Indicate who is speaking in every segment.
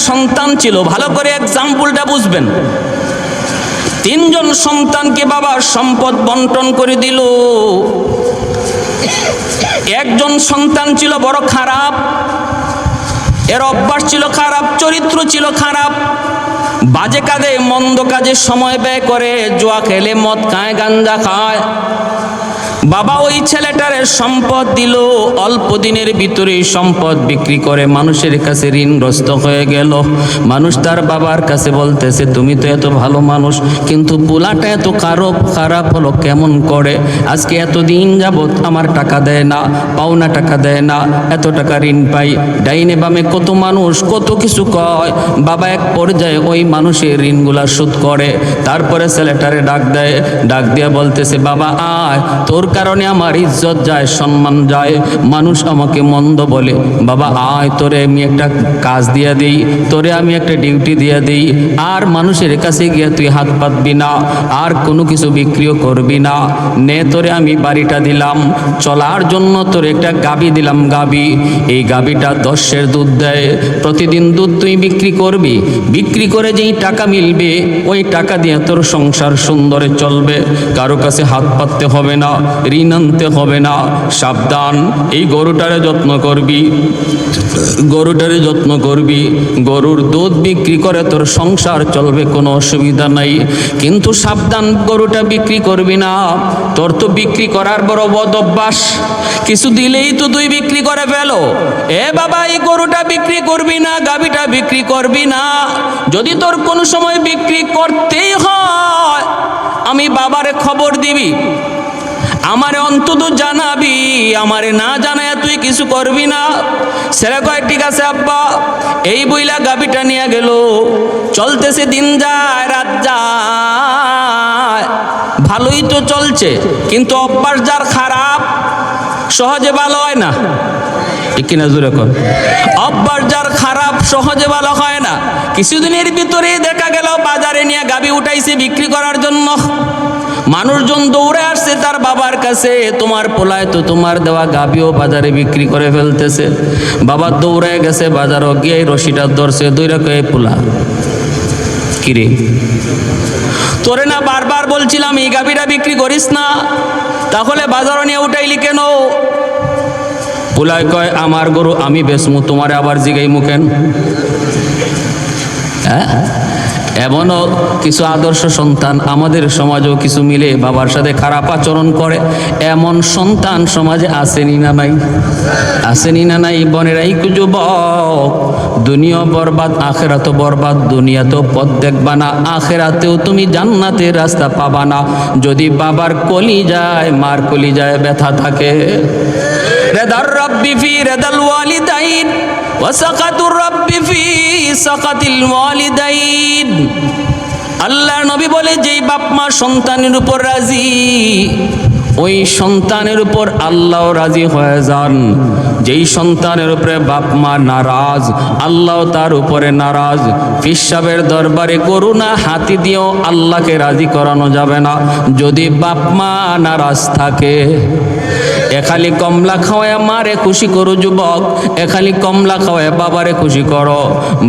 Speaker 1: সন্তান ছিল, ভালো করে এক্সাম্পলটা বুঝবেন। 3 জন সন্তানকে বাবা সম্পদ বন্টন করে দিল। একজন সন্তান ছিল বড় খারাপ, এর অভ্যাস ছিল খারাপ, চরিত্র ছিল খারাপ, বাজে কাজে মন্দ কাজে সময় ব্যয় করে, জুয়া খেলে, মদ খায়, গাঞ্জা খায়। বাবা ওই ছেলেটারে সম্পদ দিল, অল্প দিনের ভিতরেই সম্পদ বিক্রি করে মানুষের কাছে ঋণগ্রস্ত হয়ে গেল। মানুষ তার বাবার কাছে বলতেছে, তুমি তো এত ভালো মানুষ, কিন্তু পোলাটা এত খারাপ হলো কেমন করে? আজকে এতদিন যাবত আমার টাকা দেয় না, পাওনা টাকা দেয় না, এত টাকা ঋণ পাই। ডাইনে বামে কত মানুষ কত কিছু কয়। বাবা এক পর্যায়ে ওই মানুষের ঋণগুলা শোধ করে। তারপরে ছেলেটারে ডাক দেয়, ডাক দিয়ে বলতেছে, বাবা আয়, তোর কারণে আমার ইজ্জত যায়, সম্মান যায়, মানুষ আমাকে মন্দ বলে। বাবা আয়, তোরে আমি একটা কাজ দিয়ে দিই, তোরে আমি একটা ডিউটি দিয়ে দিই, আর মানুষের কাছে গিয়ে তুই হাত পাতবি না, আর কোনো কিছু বিক্রিও করবি না। নে, তোরে আমি বাড়িটা দিলাম, চলার জন্য তোরে একটা গাবি দিলাম, গাবি। এই গাবিটা 10 দুধ দেয়, প্রতিদিন দুধ তুই বিক্রি করবি, বিক্রি করে যেই টাকা মিলবে ওই টাকা দিয়ে তোর সংসার সুন্দরে চলবে, কারো কাছে হাত পাততে হবে না, ঋণ আনতে হবে না। সাবধান, এই গরুটারে যত্ন করবি, গরুটারে যত্ন করবি, গরুর দুধ বিক্রি করে তোর সংসার চলবে, কোনো অসুবিধা নাই। কিন্তু সাবধান, গরুটা বিক্রি করবি না, তোর তো বিক্রি করার বড় বদ অভ্যাস, কিছু দিলেই তো তুই বিক্রি করে ফেলো। এ বাবা, এই গরুটা বিক্রি করবি না, গাভীটা বিক্রি করবি না। যদি তোর কোনো সময় বিক্রি করতেই হয়, আমি বাবারে খবর দিবি, আমারে অন্তত জানাবি, আমারে না জানায় তুই কিছু করবি না। ছেলে কয়, ঠিক আছে আব্বা। এই বইলা গাভীটা নিয়ে গেল, চলতেছে, দিন যায় রাত যায়, ভালোই তো চলছে, কিন্তু অভ্যাস যার খারাপ সহজে ভালো হয় না, ঠিক কিনা জোরে কর? অভ্যাস যার খারাপ সহজে ভালো হয় না। কিছুদিনের ভিতরে দেখা গেল বাজারে নিয়ে গাভী উঠাইছে বিক্রি করার জন্য, মানুষজন দৌড়ে আসছে তার বাবার কাছে, তোমার পোলায় তো তোমার দেওয়া গাভীও বাজারে বিক্রি করে ফেলতেছে। বাবা দৌড়ে গেছে বাজারও গিয়ে রশিটা ধরছে, দৌড়ে কয়ে, পোলা কিরে, তোরে না বারবার বলছিলাম এই গাভীটা বিক্রি করিস না, তাহলে বাজারও নিয়ে উঠাইলি কেন? পোলায় কয়, আমার গরু আমি বেচমু, তোমারে আবার জিগাইমু কেন? হ্যাঁ, এমনও কিছু আদর্শ সন্তান আমাদের সমাজেও কিছু মিলে বাবার সাথে খারাপ আচরণ করে, এমন সন্তান সমাজে আসেনি না নাই? আসেনি না নাই? বনেরাই যুবক, দুনিয়া বরবাদ, আখেরাতও বরবাদ। দুনিয়াতেও পথ দেখবা না, আখেরাতেও তুমি জান্নাতের রাস্তা পাবা না যদি বাবার কলি যায়, মার কলি যায় ব্যথা থাকে। রেদার রব্বি ফি রেদাল ওয়ালিদাইন ওয়া সাকাতুর রব্বি ফি সাকাতিল ওয়ালিদাইন। আল্লাহর নবী বলে, যেই বাপ মা সন্তানের উপর রাজি, ওই সন্তানের উপর আল্লাহ রাজি হয়ে যান। যেই সন্তানের উপরে বাপ মা নারাজ, আল্লাহ তার উপরে নারাজ। পিসাবের দরবারে করুণা হাতি দিয়েও আল্লাহকে রাজি করানো যাবে না যদি বাপ মা নারাজ থাকে। এখালি কমলা খাওয়ায় মারে খুশি করো যুবক, এখালি কমলা খাওয়ায় বাবারে খুশি করো।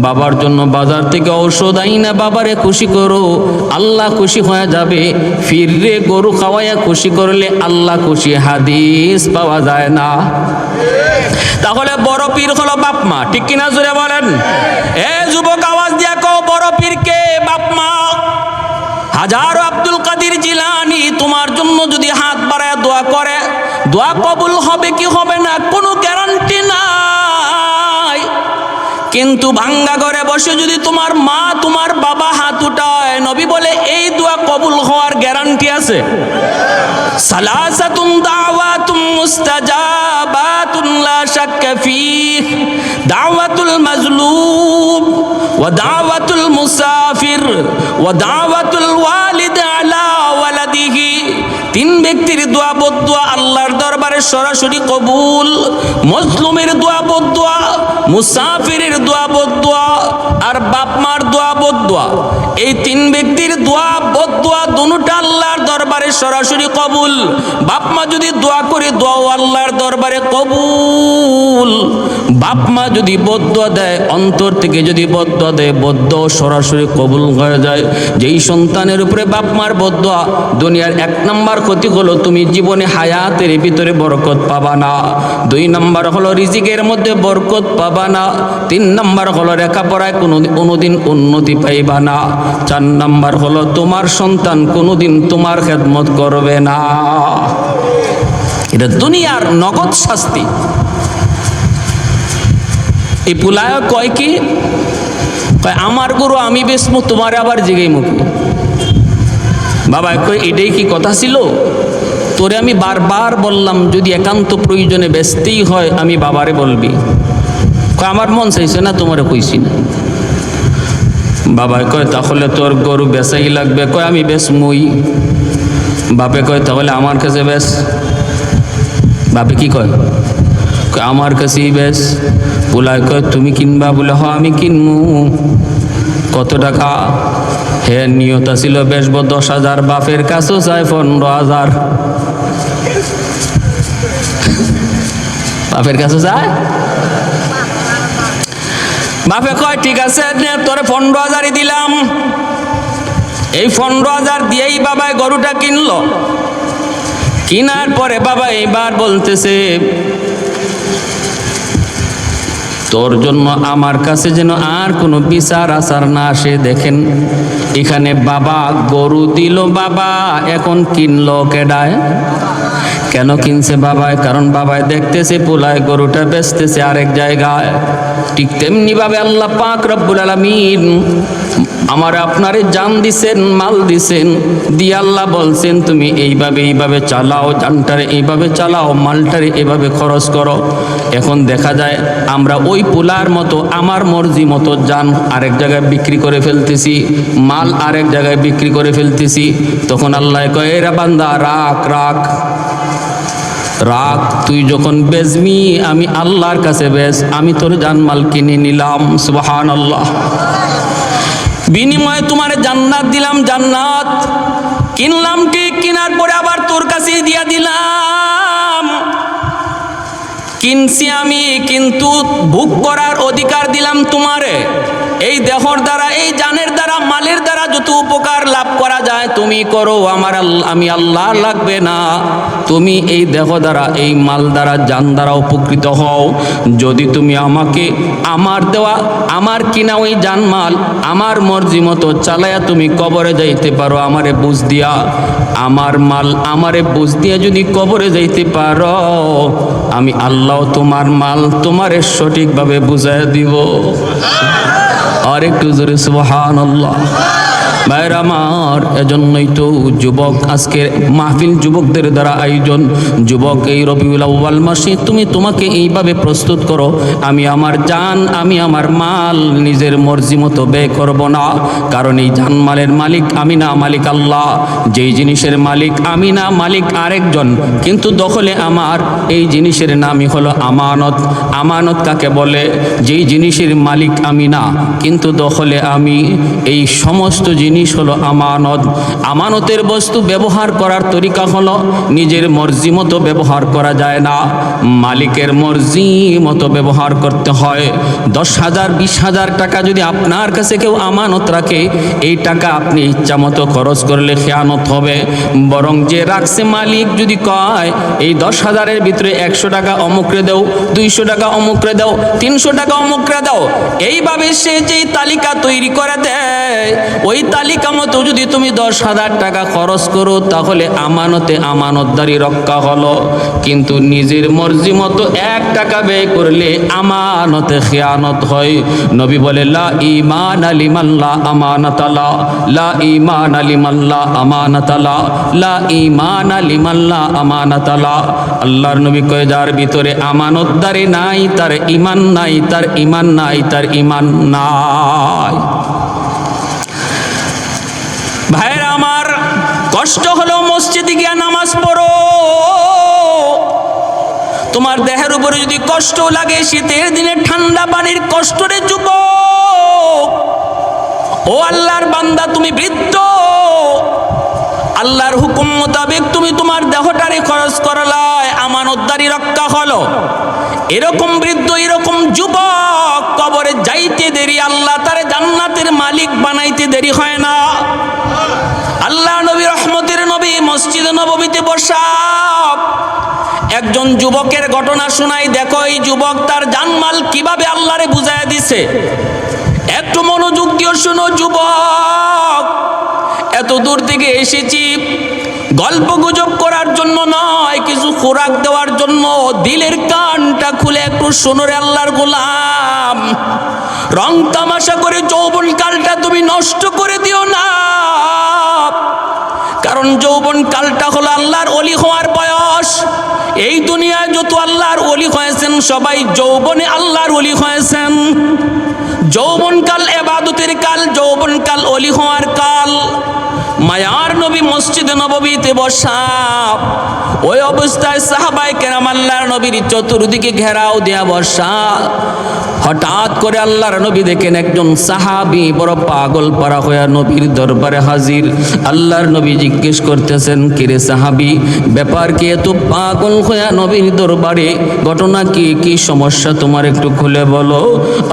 Speaker 1: বাবার জন্য বাজার থেকে ঔষধ আইনা বাবারে খুশি করো, আল্লাহ খুশি হয়ে যাবে। ফিররে গরু খাওয়াইয়া খুশি করলে আল্লাহ খুশি, হাদিস পাওয়া যায় না। তাহলে বড় পীর হলো বাপ মা, ঠিক কিনা জোরে বলেন? এ যুবক, আওয়াজ দিয়া কও, বড় পীর কে? বাপ মা। হাজারো আব্দুল কাদের জিলানী তোমার জন্য যদি হাত বাড়ায় দোয়া করে, দোয়া কবুল হবে কি হবে না কোনো গ্যারান্টি নাই। কিন্তু ভাঙ্গা ঘরে বসে যদি তোমার মা তোমার বাবা হাত উঠায়, নবী বলে এই দোয়া কবুল হওয়ার গ্যারান্টি আছে। সালাসাতুন দাওয়াতুম মুস্তাজাবাতুন লা শাক্কা ফীহ, দাওয়াতুল মাজলুম ওয়া দাওয়াতুল মুসাফির ওয়া দাওয়াতুল ওয়ালিদ আলা ওয়ালাদিহি। 3 ব্যক্তির দোয়া বদদোয়া আল্লাহর দরবারে সরাসরি কবুল। মজলুমের দোয়া বদদোয়া মুসাফিরের দোয়া বদদোয়া আর বাপ মার দোয়া বদদোয়া, এই তিন ব্যক্তির দোয়া বদদোয়া দুটোটা আল্লাহর দরবারে সরাসরি কবুল। বাপ মা যদি দোয়া করে দোয়াও আল্লাহর দরবারে কবুল। বাপ মা যদি বদদোয়া দেয়, অন্তর থেকে যদি বদদোয়া দেয়, বদদোয়া সরাসরি কবুল হয়ে যায়। যেই সন্তানের উপরে বাপ মার বদদোয়া, দুনিয়ার 1 নম্বর ক্ষতি হলো তুমি জীবনে হায়াতের ভিতরে বরকত পাবা না। 2 নম্বর হলো রিজিকের মধ্যে বরকত পাবা না। 3 নম্বর হলো লেখাপড়ায় কোনোদিন উন্নতি পাইবা না। 4 নম্বর হলো তোমার সন্তান কোনোদিন তোমার খেদমত করবে না। এটা দুনিয়ার নগদ শাস্তি। এই পুলায় কয় কি, আমার গরু আমি বেসমু, তোমার আবার জিগাই মুখে। বাবা কই এটাই কি কথা ছিল? তোরে আমি বারবার বললাম যদি একান্ত প্রয়োজনে বেচতেই হয় আমি বাবারে বলবি। কয় আমার মন চাইছে না, তোমারে কইছি না। বাবা কয় তাহলে তোর গরু বেচাই লাগবে। কয় আমি বেচমুই। বাপে কয় তাহলে আমার কাছে বেচ। বাপে কি কয়? আমার কাছেই বেশ। পুলায় কয় তুমি কিনবা? বলে হ আমি কিনবো। কত টাকা? হে নিয়ত ছিল বেচবো 10,000, বাপের কাছেও চাই 15,000। বাপের কাছে চায়। বাপে কয় ঠিক আছে তোরে 15,000ই দিলাম। এই 15,000 দিয়েই বাবা গরুটা কিনলো। কিনার পরে বাবা এইবার বলতেছে তোর জন্য আমার কাছে যেন আর কোনো বিচার আচার না আসে। দেখেন এখানে বাবা গরু দিল, বাবা এখন কিনলো কেডায়? কেন কিনছে বাবায়? কারণ বাবায় দেখতেছে পোলায় গরুটা বেচতেছে আরেক জায়গায়। ঠিক তেমনি ভাবে আল্লাহ পাক রব্বুল আলামিন আমার আপনারে জান দিছেন, মাল দিছেন, দিয়ে আল্লাহ বলছেন তুমি এইভাবে চালাও, জানটারে এইভাবে চালাও, মালটারে এভাবে খরচ করো। এখন দেখা যায় আমরা ওই পোলার মতো আমার মর্জি মতো জান আরেক জায়গায় বিক্রি করে ফেলতেছি, মাল আরেক জায়গায় বিক্রি করে ফেলতেছি। তখন আল্লাহ কয় এরা বান্দা রাখ রাখ রাখ, তুই যখন বেচবি আমি আল্লাহর কাছে বেচ, আমি তোর জানমাল কিনে নিলাম। সুবহানাল্লাহ। বিনিময়ে তোমার জান্নাত দিলাম, জান্নাত কিনলাম ঠিক, কিনার পরে আবার তোর কাছেই দিয়া দিলাম। কিনছি আমি, কিন্তু ভোগ করার অধিকার দিলাম তোমারে। এই দেহর দ্বারা, এই জানের দ্বারা, মালের দ্বারা যত উপকার লাভ করা যায় তুমি করো, আমি আল্লাহ লাগবে না। তুমি এই দেহ দ্বারা, এই মাল দ্বারা, জান দ্বারা উপকৃত হও। যদি তুমি আমাকে আমার দেওয়া, আমার কিনা ওই জানমাল আমার মর্জি মতো চালায়া তুমি কবরে যাইতে পারো আমারে বুঝ দিয়া, আমার মাল আমারে বুঝ দিয়া যদি কবরে যাইতে পারো, আমি আল্লাহ তোমার মাল তোমারে সঠিকভাবে বুঝায় দিব। আর একটু জোরে সুবহানাল্লাহ। ভাইর আমার, এজন্যই তো যুবক আজকের মাহফিল যুবকদের দ্বারা আয়োজন। যুবক এই রবিউল আউয়াল মাসে তুমি তোমাকে এইভাবে প্রস্তুত করো, আমি আমার জান, আমি আমার মাল নিজের মর্জি মতো ব্যয় করব না। কারণ এই জানমালের মালিক আমি না, মালিক আল্লাহ। যেই জিনিসের মালিক আমি না, মালিক আরেকজন, কিন্তু দখলে আমার। এই জিনিসের নামই হলো আমানত। আমানত কাকে বলে? যেই জিনিসের মালিক আমি না কিন্তু দখলে আমি। এই সমস্ত জিনিস হলো আমানত। আমানতের বস্তু ব্যবহার করার তরিকা হলো নিজের মর্জি মতো ব্যবহার করা যায় না, মালিকের মর্জি মতো ব্যবহার করতে হয়। 10,000 20,000 টাকা যদি আপনার কাছে কেউ আমানত রাখে, এই টাকা আপনি ইচ্ছা মতো খরচ করলে খেয়ানত হবে। বরং যে রাখছে মালিক যদি কয় এই 10,000-এর ভিতরে 100 টাকা অমুকরে দাও, 200 টাকা অমুকরে দাও, 300 টাকা অমুকরে দাও, এইভাবে সে যেই তালিকা তৈরি করে দেয়, ওই তালিকা মতো যদি তুমি 10,000 টাকা খরচ করো তাহলে আমানতে আমানতদারি রক্ষা হলো। কিন্তু নিজের মর্জি মতো 1 টাকা ব্যয় করলে আমানতে খেয়ানত হয়। নবী বলে লা ঈমান লিমান লা আমানাত লা, লা ঈমান লিমান লা আমানাত লা, লা ঈমান লিমান লা আমানাত লা। আল্লাহর নবী কয় যার ভিতরে আমানতদারি নাই তার ঈমান নাই, তার ঈমান নাই, তার ঈমান নাই। ভাইরা আমার, কষ্ট হলো মসজিদে গিয়া নামাজ পড়ো। তোমার তোমার দেহের উপরে যদি কষ্ট লাগে, শীতের দিনে ঠান্ডা পানির কষ্ট রে যুবক। ও আল্লাহর বান্দা, তুমি বৃদ্ধ, আল্লাহর হুকুম মোতাবেক তুমি তোমার দেহটারে খরচ করলায়, আমানতদারি রক্ষা হলো। এরকম বৃদ্ধ, এরকম যুবক কবরে যাইতে দেরি, আল্লাহ তারে জান্নাতের মালিক বানাইতে দেরি হয় না। আল্লাহ নবী, রহমতের নবী, মসজিদে নববীতে বসা একজন যুবকের ঘটনা শোনাই। দেখো এই যুবক তার জানমাল কিভাবে আল্লাহরে বুঝাইয়া দিছে। একটু মনোযোগ দিয়ে শোনো যুবক, এত দূর থেকে এসেছি গল্প গুজব করার জন্য নয়, কিছু খোরাক দেওয়ার জন্য। দিলের কানটা খুলে একটু শোনো রে আল্লাহর গোলাম। রং তামাশা করে যৌবন কালটা তুমি নষ্ট করে দিও না, কারণ যৌবন কালটা হলো আল্লাহর ওলি হওয়ার বয়স। এই দুনিয়ায় যত আল্লাহর ওলি হয়েছেন সবাই যৌবনে আল্লাহর ওলি হয়েছেন। যৌবনকাল ইবাদতের কাল, যৌবনকাল ওলি হওয়ার কাল। মায়ার নবী মসজিদে নববীতে বসা, ওই অবস্থায় সাহাবায়ে কেরাম আল্লাহর নবীর চতুর্দিকে ঘেরাও দেয়া বসা। হঠাৎ করে আল্লাহর নবী দেখেন একজন সাহাবী বড় পাগল পারা হইয়া নবীর দরবারে হাজির। আল্লাহর নবী জিজ্ঞেস করতেছেন, কিরে সাহাবী, ব্যাপার কি এত পাগল হইয়া নবীর দরবারে? ঘটনা কি, কি সমস্যা তোমার একটু খুলে বলো।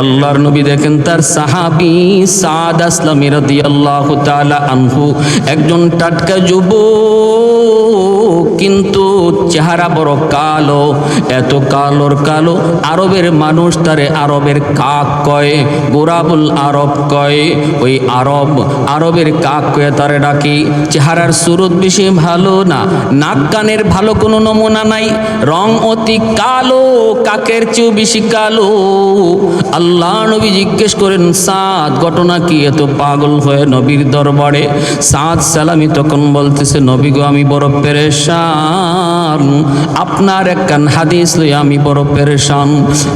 Speaker 1: আল্লাহর নবী দেখেন তার সাহাবী সাদ আসলামী রাদিয়াল্লাহু তাআলা আনহু একজন টাটকা যুবক, কিন্তু চেহারা বড় কালো, এত কালোর কালো আরবের মানুষ তারে আরবের কাক কয়, গোরাবুল আরব কয়। ওই আরবের কাক কয়ে তারে ডাকি। চেহারার সুরত বেশি ভালো না, নাক কানের ভালো কোনো নমুনা নাই, রং অতি কালো, কাকের চেয়েও বেশি কালো। আল্লাহ নবী জিজ্ঞেস করেন, সাদ ঘটনা কি, এত পাগল হয়ে নবীর দরবারে? সাদ সালামি তখন বলতেছে, নবী গো আমি বড় পেরেশান, আপনার একখান হাদিস লই আমি বড় পেরেশান।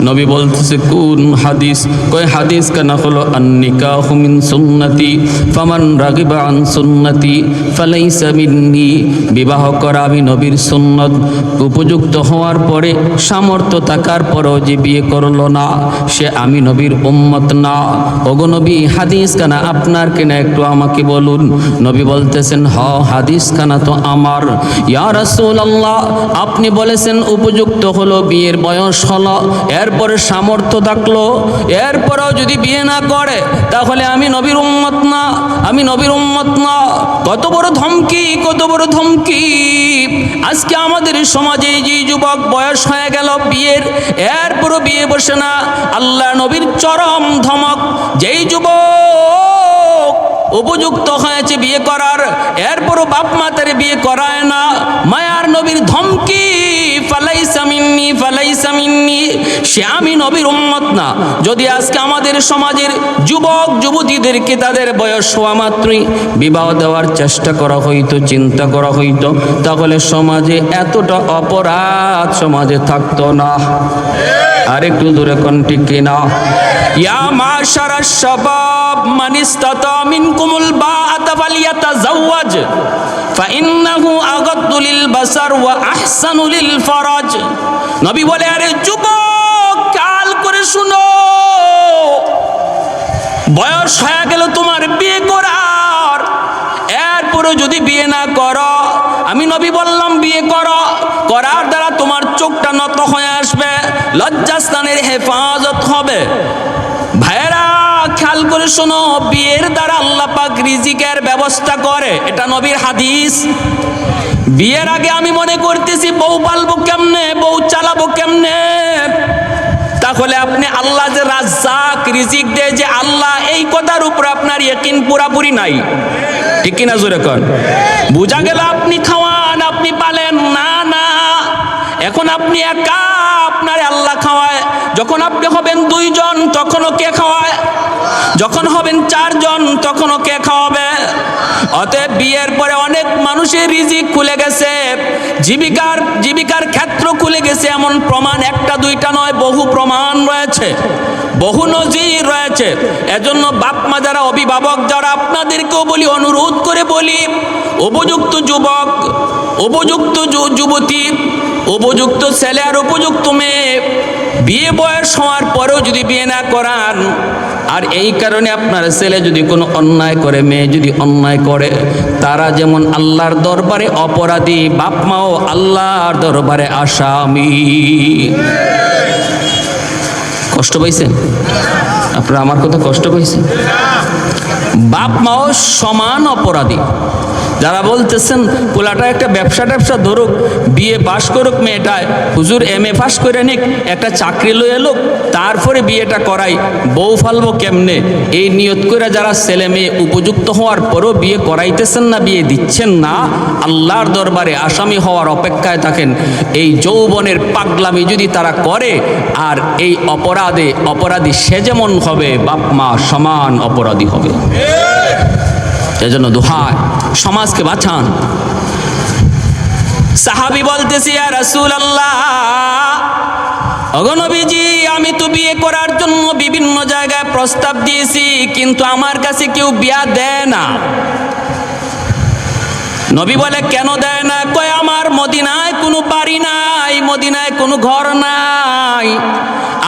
Speaker 1: নবী বলতেছে, কোন হাদিস? কয় হাদিস কেন হলো, আন-নিকাহু মিন সুন্নতি ফামান রাগিবা আন সুন্নতি ফালাইসা মিন্নি। বিবাহ করা আমি নবীর সুন্নত, উপযুক্ত হওয়ার পরে সামর্থ্য থাকার পরেও যে বিয়ে করলো না, সে আমি নবীর উম্মত না। ওগো নবী, হাদিস কেন আপনার কিনা একটু আমাকে বলুন। নবী বলতেছেন, হাদিস খানা তো আমার। ইয়া রাসূলুল্লাহ, আপনি বলেছেন উপযুক্ত হলো, বিয়ের বয়স হলো, এরপরে সামর্থ্য থাকলো, এরপরেও যদি বিয়ে না করে তাহলে আমি নবীর উম্মত না, আমি নবীর উম্মত না। কত বড় ধমকি, কত বড় ধমকি! আজকে আমাদের সমাজে যে যুবক বয়স হয়ে গেল বিয়ের, এরপরও বিয়ে বসে না, আল্লাহ নবীর চরম ধমক। যেই যুবক উপযুক্ত হয়েছে বিয়ে করার, এরপরও বাপ মা তারে বিয়ে করায় না, মায়ার নবীর ধমকি, ফালাইসা মিন্নি, ফালাইসা মিন্নি, সে আমি নবীর উম্মত না। যদি আজকে আমাদের সমাজের যুবক যুবতীদেরকে তাদের বয়স হওয়া মাত্রই বিবাহ দেওয়ার চেষ্টা করা হইতো, চিন্তা করা হইতো, তাহলে সমাজে এতটা অপরাধ সমাজে থাকতো না। আরেকটু দূরে কোন ঠিক কিনা? ইয়া মাশারাশ শাবাব মান ইসতাতা মিনকুমুল বাআতা ফালিয়াতাযাওয়াজ ফাইন্নাহু আগাদ্দু লিল বাসার ওয়া আহসানু লিল ফারাজ। নবী বলে, আরে যুবক কাল করে শুনো, বয়স হয়ে গেল তোমার বিয়ে করার, এরপরে যদি বিয়ে না করো, আমি নবী বললাম বিয়ে করো, করার দ্বারা তোমার চোখটা নত হয়ে আসবে, লজ্জাস্থানের হেফাজত হবে। ভাইয়েরা খেয়াল করে শোনো, বিয়ের দ্বারা আল্লাহ পাক রিজিকের ব্যবস্থা করে, এটা নবীর হাদিস। বিয়ের আগে আমি মনে করতেছি বউ পালবো কেমনে, বউ চালাবো কেমনে, তাহলে আপনি আল্লাহ যে রাজ্জাক, রিজিক দেয় যে আল্লাহ, এই কথার উপর আপনার ইয়াকিন পুরাপুরি নাই। ঠিক কিনা জোরে কর? বুঝা গেল আপনি খাওয়ান, আপনি পালেন না, না, এখন আপনি একা, আপনার আল্লাহ খাওয়ায়। যখন আপনি হবেন 2 জন তখনও কে খাওয়ায়, যখন হবেন 4 জন তখনও কে খাওয়াবে? অতএব বিয়ের পরে অনেক মানুষের রিজিক খুলে গেছে, জীবিকার ক্ষেত্র খুলে গেছে, এমন প্রমাণ 1টা 2টা নয়, বহু প্রমাণ রয়েছে, বহু নজির রয়েছে। এজন্য বাপ মা যারা, অভিভাবক যারা, আপনাদেরকেও বলি, অনুরোধ করে বলি, উপযুক্ত যুবক, উপযুক্ত যুবতী, উপযুক্ত ছেলে আর উপযুক্ত মেয়ে বিয়ে বয়স হওয়ার পরেও যদি বিয়ে না করান, আর এই কারণে আপনার ছেলে যদি কোনো অন্যায় করে, মেয়ে যদি অন্যায় করে, তারা যেমন আল্লাহর দরবারে অপরাধী, বাপ মাও আল্লাহর দরবারে আসামি। কষ্ট পাইছেন আপনারা? আমার কথা কষ্ট পাইছেন? বাপ মাও সমান অপরাধী। যারা বলতেছেন পোলাটা একটা ব্যবসা ধরুক, বিয়ে পাশ করুক মেয়েটায়, হুজুর MA পাশ করে নিক, একটা চাকরি লয়ে এলো, তারপরে বিয়েটা করাই, বউ ফালবো কেমনে, এই নিয়ত করে যারা ছেলে মেয়ে উপযুক্ত হওয়ার পরও বিয়ে করাইতেছেন না, বিয়ে দিচ্ছেন না, আল্লাহর দরবারে আসামি হওয়ার অপেক্ষায় থাকেন। এই যৌবনের পাগলামি যদি তারা করে, আর এই অপরাধী সে যেমন হবে, বাপ মা সমান অপরাধী হবে। এজন্য দোহাই, সমাজকে বাঁচান। সাহাবী বলতেছি, ইয়া রাসূলুল্লাহ, ওগো নবীজি, আমি তো বিয়ে করার জন্য বিভিন্ন জায়গায় প্রস্তাব দিয়েছি, কিন্তু আমার কাছে কেউ বিয়া দেয় না। নবী বলে, কেন দেয় না? কয়, আমার মদিনায় কোনো বাড়ি নাই, মদিনায় কোনো ঘর নাই,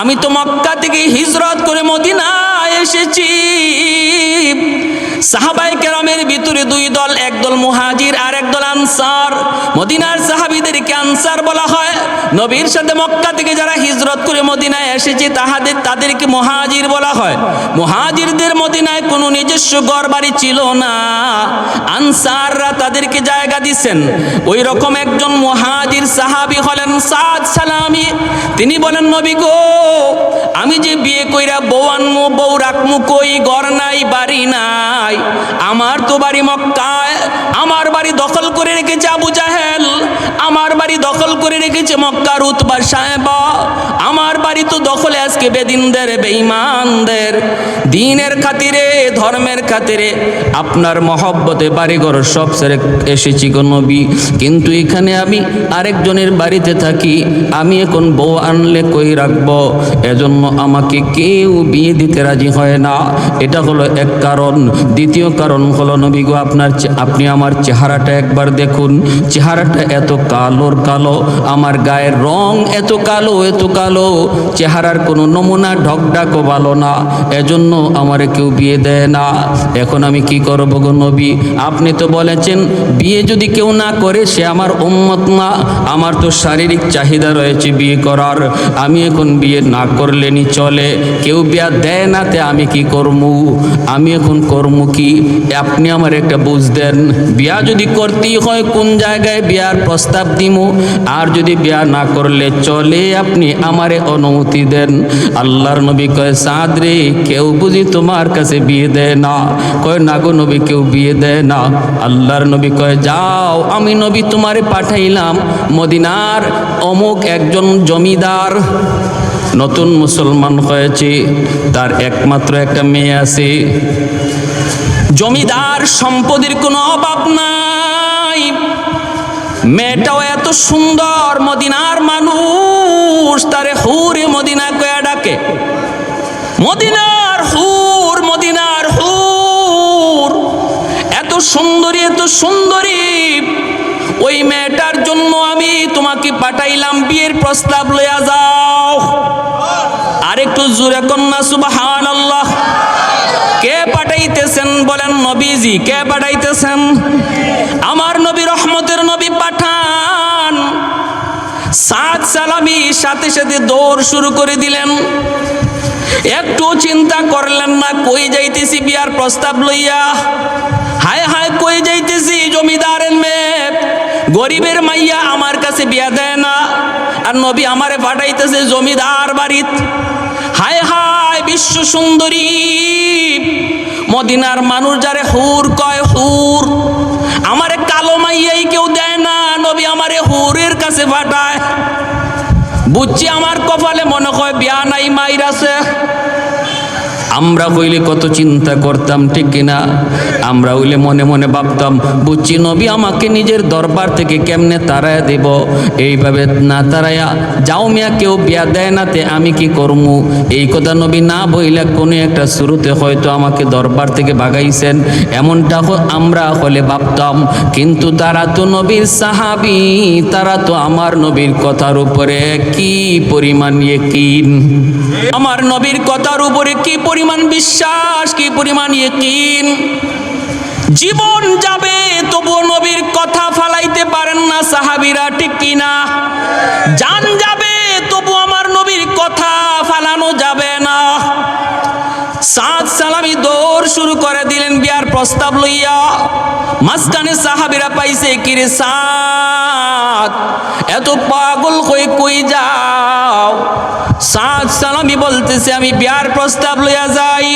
Speaker 1: আমি তো মক্কা থেকে হিজরত করে মদিনায় এসেছি। সাহাবায়ে কেরামের ভিতরে দুই দল, একদল মুহাজির আর একদল আনসার। মদিনার সাহাবীদেরকে আনসার বলা হয়, নবীর সাথে মক্কা থেকে যারা হিজরত করে মদিনায় এসেছে তাদেরকে মুহাজির বলা হয়। মুহাজিরদের মদিনায় কোনো নিজস্ব ঘর বাড়ি ছিল না, আনসাররা তাদেরকে জায়গা দিচ্ছেন। ওই রকম একজন মুহাজির সাহাবী হলেন সাদ সালামি। তিনি বলেন, নবী গো, আমি যে বিয়ে কইরা বউ আনমু, বউ রাখমু, কই ঘর নাই, বাড়ি নাই। আমার তো বাড়ি মক্কায়, আমার বাড়ি দখল করে রেখেছে আবু জাহেল, আমার বাড়ি দখল করে রেখেছে মক্কার উতবা সাহেবা, আমার বাড়ি তো দখলে আজকে বেদিনদের, বেঈমানদের। দ্বীনের খাতিরে, ধর্মের খাতিরে আপনার মহব্বতে বাড়িঘর সব ছেড়ে এসেছি গো নবী, কিন্তু এখানে আমি আরেকজনের বাড়িতে থাকি, আমি এখন বউ আনলে কই রাখবো, এজন্য আমাকে কেউ বিয়ে দিতে রাজি হয় না। এটা হলো এক কারণ। দ্বিতীয় কারণ হলো, নবী গো, আপনি আমার চেহারাটা একবার দেখুন, চেহারাটা এত কালোর কালো, আমার গায়ের রং এত কালো, এত কালো, চেহারার কোনো নমুনা ঢকঢাকও ভালো না, এজন্য আমারে কেউ বিয়ে দেয় না। এখন আমি কি করব গো নবী? আপনি তো বলেছেন বিয়ে যদি কেউ না করে সে আমার উম্মত না, আমার তো শারীরিক চাহিদা রয়েছে বিয়ে করার, আমি এখন বিয়ে না করলেনি চলে, কেউ বিয়া দেয় না, তে আমি কি করমু? আমি এখন করমু কি? আপনি আমার একটা বুঝ দেন, বিয়া যদি করতেই হয় কোন জায়গায় বিয়ার প্রস্তাব দিমু, আর যদি বিয়া না করলে চলে, আপনি আমারে অনুমতি দেন। আল্লাহর নবী কয়, সাদ রে, কেউ বুঝি তোমার কাছে বিয়ে দেয় না? কয়, না গো নবী, কেউ বিয়ে দেয় না। আল্লাহর নবী কয়, যাও, আমি নবী তোমারে পাঠাইলাম মদিনার অমুক একজন জমিদার, নতুন মুসলমান হয়েছে, তার একমাত্র একটা মেয়ে আছে, জমিদার, সম্পদের কোনো অভাব নাই, মেয়েটাও এত সুন্দর, মদিনার মানুষ তারে হুরে মদিনা কয়া ডাকে, মদিনার হুর, মদিনার হুর, এত সুন্দরী, এত সুন্দরী। ওই মেয়েটার জন্য আমি তোমাকে পাঠাইলাম, বিয়ের প্রস্তাব লইয়া যাও। আরেকটু জোরে কন্যা সুবহানাল্লাহ। কে পাঠাইতেছেন? বলেন নবীজি। কে পাঠাইতেছেন? আমার নবী, রহমতের নবী পাঠান। সাদ সালামি সাথে সাথে দৌড় শুরু করে দিলেন, একটু চিন্তা করলেন না, কই যাইতেছি বিয়ার প্রস্তাব লইয়া, হায় হায় কই যাইতেছি, জমিদারের মেয়ে, গরিবের মাইয়া, আমার কাছে বিয়া দেয় না, আর নবী আমারে পাঠাইতেছে জমিদার বাড়িত। হায় হায়, বিশ্ব সুন্দরী মদিনার মানুষ যারে হুর কয়, হুর, আমারে কালো মাইয়াই কেউ দেয় না, নবী আমারে হুরের কাছে পাঠায়। বুঝছি আমার কপালে মনে হয় বিয়া নাই, মাইর আছে। আমরা হইলে কত চিন্তা করতাম, ঠিক কিনা? আমরা হইলে মনে মনে ভাবতাম, বুঝছি নবী আমাকে নিজের দরবার থেকে কেমনে তাড়ায় দেব, এইভাবে না তাড়াইয়া যাও মিয়া কেউ বিয়া দেয় নাতে আমি কি করমু। এই কথা নবী না বইলে কোনো একটা শুরুতে হয়তো আমাকে দরবার থেকে ভাগাইছেন, এমনটা আমরা হলে ভাবতাম। কিন্তু তারা তো নবীর সাহাবী, তারা তো আমার নবীর কথার উপরে কি পরিমাণ ইয়াকিন, আমার নবীর কথার উপরে কি পরিমাণ বিশ্বাস, কি পরিমাণ ইয়াকিন। জীবন যাবে তবুও নবীর কথা ফালাইতে পারেন না সাহাবীরা, ঠিক কিনা? জান যাবে তবু আমার নবীর কথা ফালানো যাবে না। সাদ সালামি দৌড় শুরু করে দিলেন বিয়ার প্রস্তাব লইয়া। মাঝখানে সাহাবীরা পাইছে, কিরে সাদ এত পাগল হয়ে কই যাও? সাদ সালামি বলতেছে, আমি বিয়ার প্রস্তাব লইয়া যাই।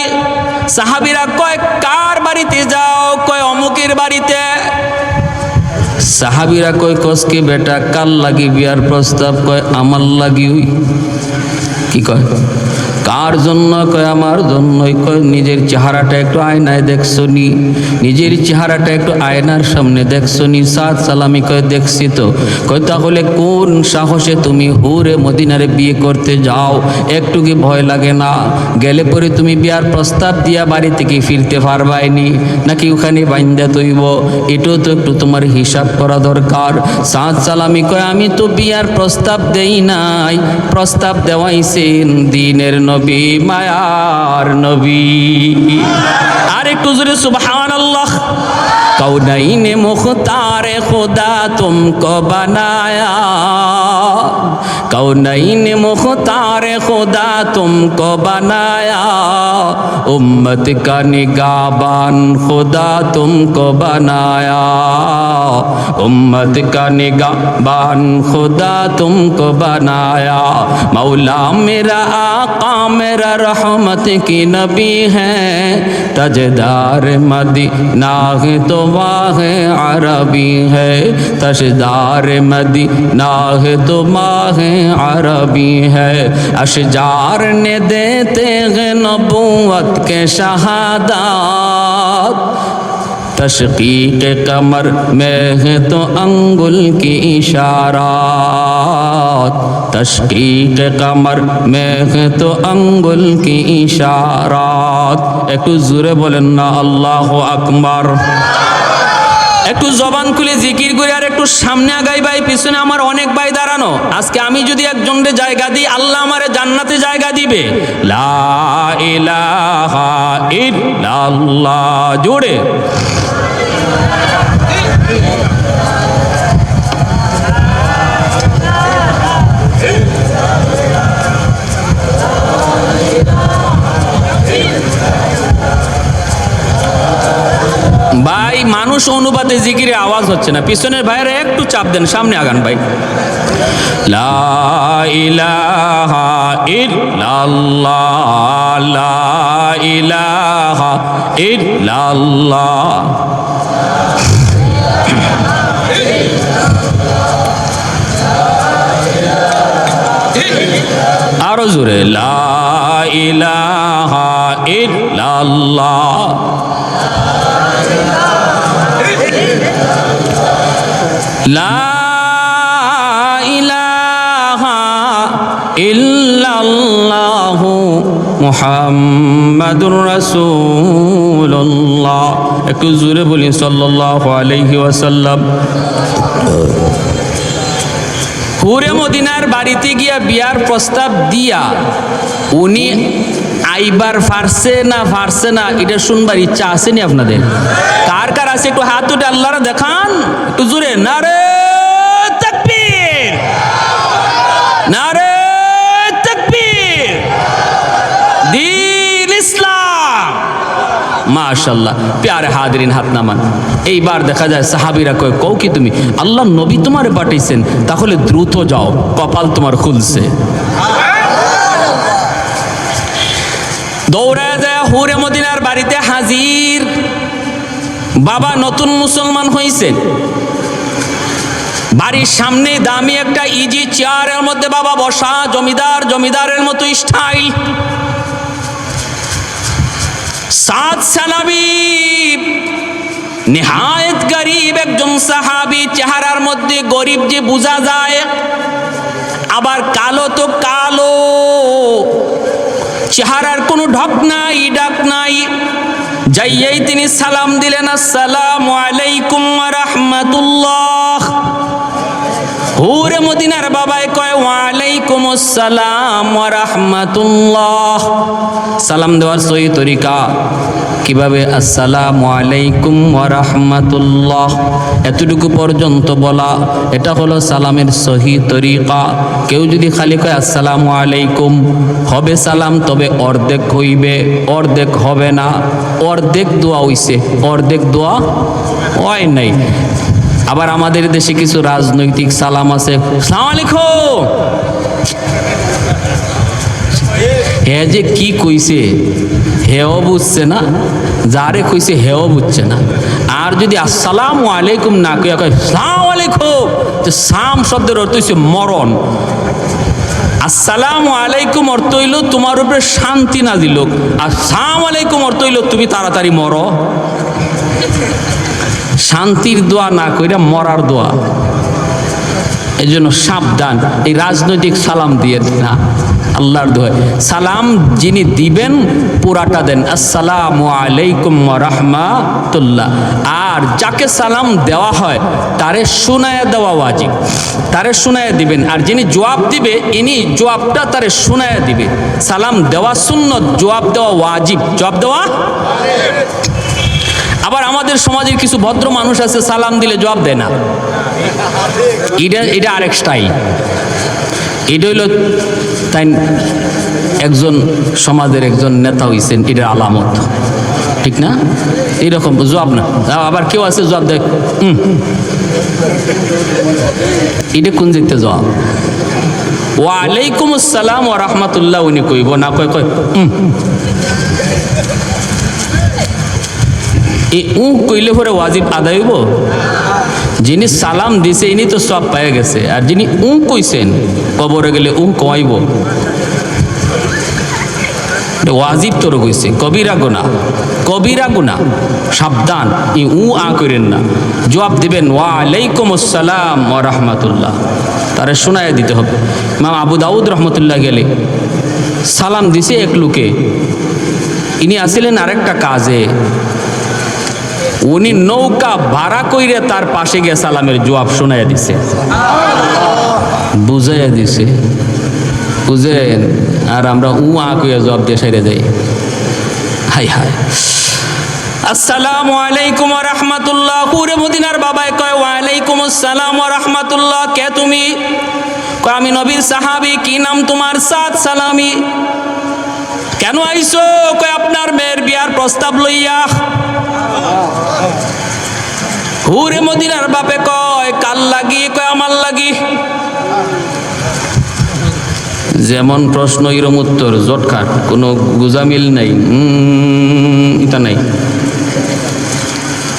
Speaker 1: সাহাবীরা কয়, কার বাড়িতে যাও? কয় অমুকের বাড়িতে। সাহাবীরা কয়, কসকে বেটা কার লাগি বিয়ার প্রস্তাব? কয় আমার লাগি। কি কয়? কার জন্য? কয় আমার জন্যই। কয় নিজের চেহারাটা একটু আয়নায় দেখছো নি? নিজের চেহারাটা একটু আয়নার সামনে দেখছো নি? সাদ সালামি কয় দেখছি তো। কয় তাহলে কোন সাহসে তুমি হুরে মদিনারে বিয়ে করতে যাও? একটু কি ভয় লাগে না? গেলে পরে তুমি বিয়ার প্রস্তাব দিয়া বাড়ি থেকে ফিরতে পারবাইনি, নাকি ওখানে বাইন্দা তৈব? এটাও তো একটু তোমার হিসাব করা দরকার। সাদ সালামি কয় আমি তো বিয়ার প্রস্তাব দেই নাই, প্রস্তাব দেওয়াইছেন দিনের নবী, মায়ার নবী। আর একটু জোরে সুবহানাল্লাহ। कौनैन मुख्तार खुदा तुमको बनाया, कौनैन मुख्तार खुदा तुमको बनाया, उम्मत का निगाहबान खुदा तुमको बनाया, उम्मत का निगाहबान खुदा तुमको बनाया। मौला मेरा आका मेरा रहमत की नबी है, तजदार मदीना है तो वाह अरबी है, तजदार मदीना है तो वाह अरबी है। अशजार ने देते हैं नबूवत के शहादत, तशकीक कमर में है तो अंगुल की इशारात, तशकीक कमर में है तो अंगुल की इशारात। একটু জোরে বলেন না আল্লাহু আকবার। একটু জবান খুলে জিকির করে আর একটু সামনে আগাই ভাই, পিছনে আমার অনেক ভাই দাঁড়ানো। আজকে আমি যদি একজনের জায়গা দিই, আল্লাহ আমারে জান্নাতে জায়গা দিবে। লা ইলাহা ইল্লাল্লাহ জোরে। ভাই মানুষ অনুপাতে জিকিরে আওয়াজ হচ্ছে না, পিছনের ভাইরা একটু চাপ দেন, সামনে আগান ভাই। লা ইলাহা ইল্লাল্লাহ, লা ইলাহা ইল্লাল্লাহ। আরো জোরে, লা ইলাহা ইল্লাল্লাহ। লা ইলাহা ইল্লাল্লাহু মুহাম্মাদুর রাসূলুল্লাহ। একটু জোরে বলি সাল্লাল্লাহু আলাইহি ওয়াসাল্লাম। হুরে মদিনার বাড়িতে গিয়া বিয়ার প্রস্তাব দিয়া উনি আইবার ফারছে না এটা শুনবার ইচ্ছা আসেনি আপনাদের? কার কার আছে একটু হাত উঠে আল্লাহরা দেখান একটু জোরে। নারে তাকবীর, নারে তাকবীর, দ্বীন ইসলাম। মাশাআল্লাহ। প্যারে হাজরিন হাত নামান। এইবার দেখা যায় সাহাবীরা কয়, কও কি তুমি আল্লাহ নবী তোমারে পাঠাইছেন, তাহলে দ্রুত যাও, কপাল তোমার খুলছে। দৌড়ায় যায় হুরে মদিনার বাড়িতে হাজির। বাবা নতুন মুসলমান হয়েছে, বাড়ির সামনে দামি একটা ইজি চেয়ারের মধ্যে বাবা বসা, জমিদারের মতো স্টাইল। সাদ সালাবি নিহায়েত গরিব একজন সাহাবী, চেহারার মধ্যে গরিব যে বোঝা যায়, আবার কালো তো কালো, চেহারার কোনো ঢক নাই ডাক নাই। যাইয়াই তিনি সালাম দিলেন, আসসালামু আলাইকুম ওয়া রাহমাতুল্লাহ। হুরে মদিনার বাবাই কয় ওয়ালাইকুম আসসালাম ওয়া রাহমাতুল্লাহ। সালাম দেওয়ার সহি তরিকা কিভাবে? আসসালামু আলাইকুম ওয়া রাহমাতুল্লাহ, এতটুকু পর্যন্ত বলা, এটা হলো সালামের সহি তরিকা। কেউ যদি খালি কয় আসসালামু আলাইকুম, হবে সালাম, তবে অর্ধেক হইবে, অর্ধেক হবে না। অর্ধেক দোয়া হইছে, অর্ধেক দোয়া হয় নাই। আবার আমাদের দেশে কিছু রাজনৈতিক সালাম আছে, আসসালামু আলাইকুম। হে যে কি কইছে হেও বুঝছে না, যারে কইছে হেও বুঝছে না। আর যদি আসসালামু আলাইকুম না কইয়া কয় আসসালামু আলাইকুম, তো সাম শব্দের অর্থ হইছে মরণ। আসসালামু আলাইকুম অর্থ হইল তোমার উপরে শান্তি না দিল, আর আসসালামু আলাইকুম অর্থ হইল তুমি তাড়াতাড়ি মরো। শান্তির দোয়া না কইরা মরার দোয়া। এই জন্য সাবধান, এই রাজনৈতিক সালাম দিয়ে না, আল্লাহর দোয়া। সালাম যিনি দিবেন পুরাটা দেন, আসসালামু আলাইকুম ওয়া রাহমাতুল্লাহ। আর যাকে সালাম দেওয়া হয় তারে শুনায়া দেওয়া ওয়াজিব, তারে শুনায়া দিবেন। আর যিনি জবাব দিবে ইনি জবাবটা তারে শুনায়া দিবে। সালাম দেওয়া সুন্নত, জবাব দেওয়া ওয়াজিব। জবাব দেওয়া। আবার আমাদের সমাজের কিছু ভদ্র মানুষ আছে, সালাম দিলে জবাব দেয় না। এটা আরেক স্টাইল। এটা হইল তাই একজন সমাজের একজন নেতা হইছেন, এটার আলামত, ঠিক না? এইরকম জবাব না। আবার কেউ আছে জবাব দেয় এটা কোন দিকতে জবাব? ওয়ালাইকুম আসসালাম ওয়া রাহমাতুল্লাহ উনি কইব না, কয় কয় এই কইলে পরে ওয়াজিব আদায় হইব? যিনি সালাম দিছে ইনি তো সব পায়ে গেছে, আর যিনি কইছেন কবরে গেলে কইব ওয়াজিব তোর কইছে, কবিরা গুনাহ, কবিরা গুনাহ। সাবধান, করেন না, জবাব দিবেন ওয়ালাইকুম আসসালাম ওয়া রাহমাতুল্লাহ, তারে শোনায় দিতে হবে। ইমাম আবু দাউদ রহমতুল্লাহ গেলে সালাম দিছে এক লোকে, ইনি আসিলেন আরেকটা কাজে, উনি নৌকা ভাড়া কইরে তার পাশে গিয়ে সালামের জবাব শোনাইয়া দিছে, বুঝাইয়া দিছে। বুঝেন? আর আমরা কইয়া জবাব দিয়ে সেরে যাই। হাই হাই, আসসালামু আলাইকুম ওয়া রাহমাতুল্লাহ। পুরে মদিনার বাবাই কয় ওয়ালাইকুম আসসালাম ওয়া রাহমাতুল্লাহ। কে তুমি? কয় আমি নবীর সাহাবী। কি নাম তোমার? সাদ সালামি। কেন আইছো? কয় আপনার মেয়ের বিয়ার প্রস্তাব লইয়া। হুরে মদিনার বাপে কয় কাল লাগি? কয় আমার লাগি। যেমন প্রশ্ন এরম উত্তর, জটকাট, কোনো গুজামিল নাই, এটা নাই।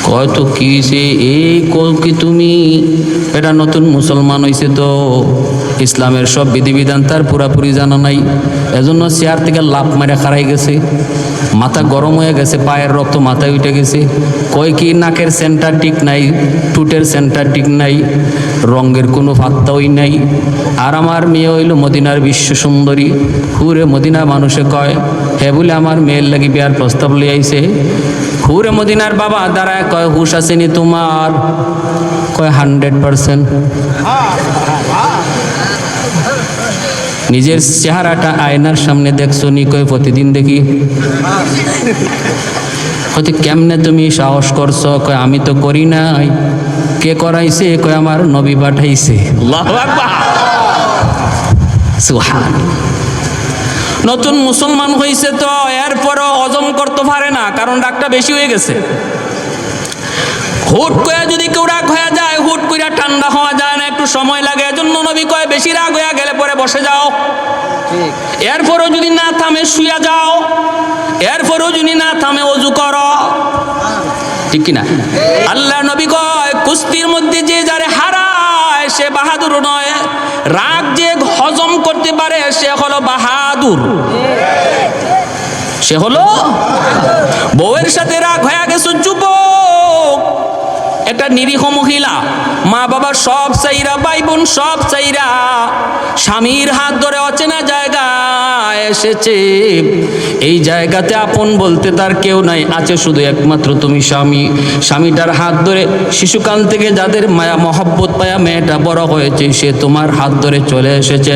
Speaker 1: কয় তো কি হয়েছে? এই কি তুমি এটা নতুন মুসলমান হয়েছে তো ইসলামের সব বিধিবিধান তার পুরাপুরি জানা নাই, এজন্য চেয়ার থেকে লাফ মারে খারাই গেছে, মাথা গরম হয়ে গেছে, পায়ের রক্ত মাথায় উঠে গেছে। কয় কি নাকের সেন্টার ঠিক নাই, টুটের সেন্টার ঠিক নাই, রঙের কোনো পাত্তাই নাই। আর আমার মেয়ে হইল মদিনার বিশ্ব সুন্দরী। হুরে মদিনা মানুষে কয় হে বলে আমার মেয়ের লাগি বিয়ার প্রস্তাব লিয়ে আইছে। হুরে মদিনার বাবা দাঁড়ায় কয় হুশ আসেনি তোমার? কয় 100%। নিজের চেহারাটা আয়নার সামনে দেখছো নি? কয় প্রতিদিন দেখি। কয় কেমনে তুমি সাহস করছো? কয় আমি তো করি নাই। কে করাইছে? কয় আমার নবী পাঠাইছে। আল্লাহু আকবার, সুবহানাল্লাহ। নতুন মুসলমান হয়েছে তো এরপরও হজম করতে পারে না, কারণ রাগটা বেশি হয়ে গেছে। হুট করে যদি কেউ রাগ হয়ে যায়, হুট করে ঠান্ডা হওয়া যায় না, একটু সময় লাগে। এজন্য নবী কয় বেশি রাগ হয়ে গেলে পরে বসে যাও, এরপরও যদি না থামে শুয়ে যাও, এরপরও যদি না থামে ওযু করো, ঠিক কিনা? আল্লাহ নবী কয় কুস্তির মধ্যে যে যারে হারায় সে বাহাদুর নয়, রাগ যে হজম করতে পারে সে হলো বাহাদুর। সে হলো বউয়ের সাথে রাগ হয়ে গেছে যুবক, একটা নিরীহ মহিলা, মা বাবা সব চাইরা, ভাই বোন সব চাইরা, স্বামীর হাত ধরে অচেনা জায়গায় এসেছে। এই জায়গাতে আপন বলতে তার কেউ নাই, আছে শুধু একমাত্র তুমি স্বামী। স্বামীটার হাত ধরে শিশুকাল থেকে যাদের মায়া মহব্বত পায়া মেয়েটা বড় হয়েছে, সে তোমার হাত ধরে চলে এসেছে।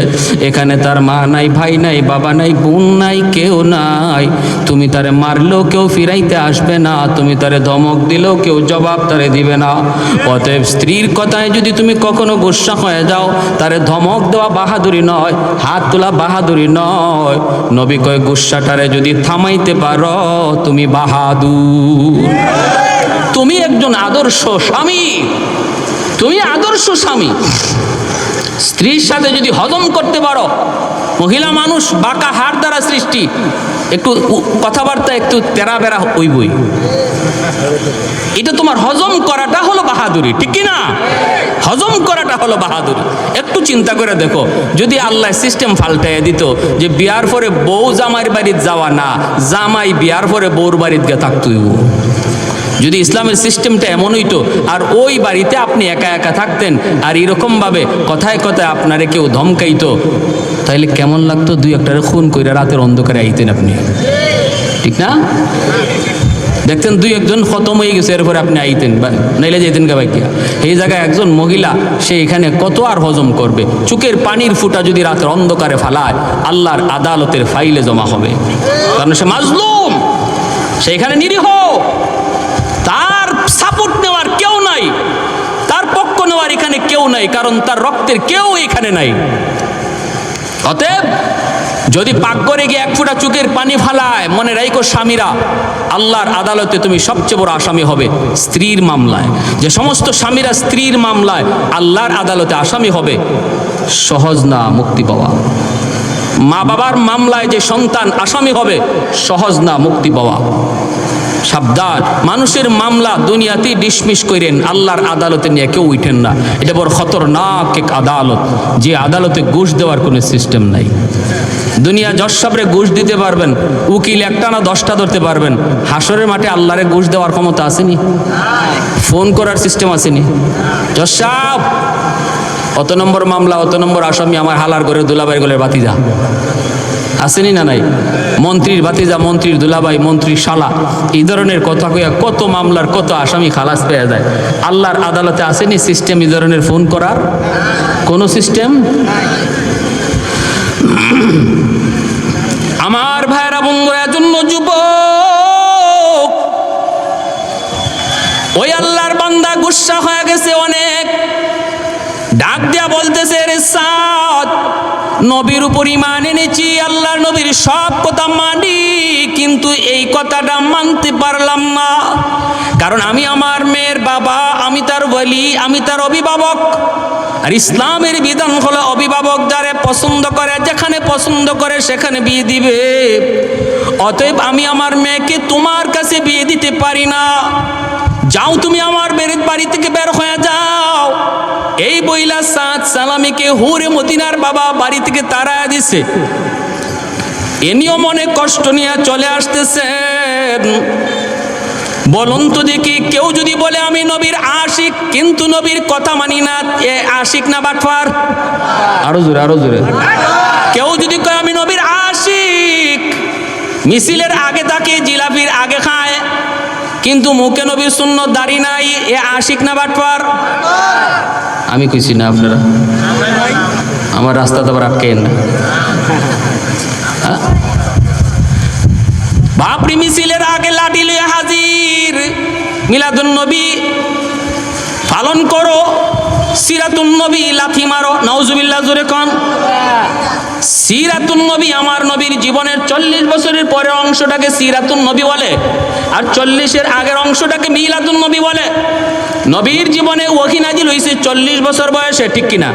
Speaker 1: এখানে তার মা নাই, ভাই নাই, বাবা নাই, বোন নাই, কেউ নাই। তুমি তারে মারলেও কেউ ফিরাইতে আসবে না, তুমি তারে ধমক দিলেও কেউ জবাব তারে দিবে না। অতএব স্ত্রীর কথায় যদি তুমি কখনো গুসা হয়ে যাও, তারে ধমক দেওয়া বাহাদুরি নয়, হাত তোলা বাহাদুরি নয়। নবী কয় গুসাটারে যদি থামাইতে পারো তুমি বাহাদুর। তুমি একজন আদর্শ স্বামী, তুমি আদর্শ স্বামী। স্ত্রীর সাথে যদি হজম করতে পারো, মহিলা মানুষ বাঁকা হাড় দ্বারা সৃষ্টি, একটু কথাবার্তা একটু তেরা বেড়া হইবই, এটা তোমার হজম করাটা হলো বাহাদুরি, ঠিক কি না? হজম করাটা হলো বাহাদুরি। একটু চিন্তা করে দেখো, যদি আল্লাহ সিস্টেম পাল্টাইয়া দিত যে বিয়ার পরে বউ জামাইয়ের বাড়িতে যাওয়া না, জামাই বিয়ার পরে বউর বাড়িতে গিয়ে থাকতই, যদি ইসলামের সিস্টেমটা এমন হইতো আর ওই বাড়িতে আপনি একা একা থাকতেন আর এরকমভাবে কথায় কথায় আপনারে কেউ ধমকাইতো, তাইলে কেমন লাগতো? দুই একটারে খুন কইরা রাতের অন্ধকারে আইতেন আপনি, ঠিক না? দেখতেন দুই একজন খতম হয়ে গেছে, এরপরে আপনি আইতেন, নাইলে যেতেন গা বাইকিয়া। এই জায়গায় একজন মহিলা, সে এখানে কত আর হজম করবে? চোখের পানির ফুটা যদি রাতের অন্ধকারে ফালায়, আল্লাহর আদালতের ফাইলে জমা হবে, কারণ সে মাজলুম, সে এখানে নিরীহ, তার সাপোর্ট নেওয়ার কেউ নাই, তার পক্ষ নেওয়ার এখানে কেউ নাই, কারণ তার রক্তের কেউ এখানে নাই। অতএব যদি পাক করে গিয়ে এক ফোঁটা চোখের পানি ফালায়, মনে রাখো স্বামীরা, আল্লাহর আদালতে তুমি সবচেয়ে বড় আসামি হবে স্ত্রীর মামলায়। যে সমস্ত স্বামীরা স্ত্রীর মামলায় আল্লাহর আদালতে আসামি হবে, সহজ না মুক্তি পাওয়া। মা বাবার মামলায় যে সন্তান আসামি হবে, সহজ না মুক্তি পাওয়া। সাবধান, মানুষের মামলা দুনিয়াতেই ডিসমিস করেন, আল্লাহর আদালতে নিয়ে কেউ উঠেন না। এটা বড় খতরনাক এক আদালত, যে আদালতে ঘুষ দেওয়ার কোনো সিস্টেম নাই। দুনিয়া জজ সাহেবরে ঘুষ দিতে পারবেন, উকিল একটা না 10টা ধরতে পারবেন, হাসরের মাঠে আল্লাহরে ঘুষ দেওয়ার ক্ষমতা আসেনি, ফোন করার সিস্টেম আসেনি। জজ সাহেব, অত নম্বর মামলা, অত নম্বর আসামি, আমার হালার করে দুলাবাই গলের বাতিজা, আসেনি না নাই? মন্ত্রীর ভাতিজা, মন্ত্রীর দুলাভাই, মন্ত্রীর শালা, এই ধরনের কথা কইয়া কত মামলার কত আসামি খালাস পেয়ে যায়। আল্লাহর আদালতে আসেনি সিস্টেম এই ধরনের ফোন করার কোন সিস্টেম? আমার ভাইরা বন্ধুরা, জন্য যুবক, ওই আল্লাহর বান্দা গুসা হয়ে গেছে অনেক, ডাক দিয়া বলতেছে, রে সাদ, নবীর উপর ঈমান এনেছি, আল্লাহর নবীর সব কথা মানি, কিন্তু এই কথাটা মানতে পারলাম না, কারণ আমি আমার মেয়ের বাবা, আমি তার ওয়ালি, আমি তার অভিভাবক। আর ইসলামের বিধান হলো অভিভাবক যারে পছন্দ করে, যেখানে পছন্দ করে সেখানে বিয়ে দিবে। অতএব আমি আমার মেয়েকে তোমার কাছে বিয়ে দিতে পারি না, যাও তুমি আমার বাড়ি থেকে বের হয়ে যাও। এই বইলা সাদ সালামীকে হুরে মদিনার বাবা বাড়ি থেকে তাড়ায়া দিছে। এনিও মনে কষ্ট নিয়ে চলে আসতেছেন। বলুন তো দেখি, কেউ যদি বলে আমি নবীর আশিক কিন্তু নবীর কথা মানি না, এ আশিক না বাটফার? আরো জোরে, আরো জোরে। কেউ যদি কয় আমি নবীর আশিক, মিছিলের আগে থাকে, জিলাপির আগে খায়, কিন্তু মুখে নবীর সুন্নত দাড়ি নাই, এ আশিক না বাটফার? আমি কইছি না, আপনারা আমার রাস্তা তো আবার আটকেন না। বাপরি মিছিলের আগে লাঠি লইয়া হাজির, মিলাদুন নবী পালন করো, সিরাতুন নবী লাথি মারো, নাউজুবিল্লাহ, জোরে কোন। সিরাতুন নবী, আমার নবীর জীবনের 40 বছরের পরের অংশটাকে সিরাতুন নবী বলে, আর 40-এর আগের অংশটাকে মিলাদুন নবী বলে। নবীর জীবনে ওহী নাজিল হইছে 40 বছর বয়সে, ঠিক কিনা?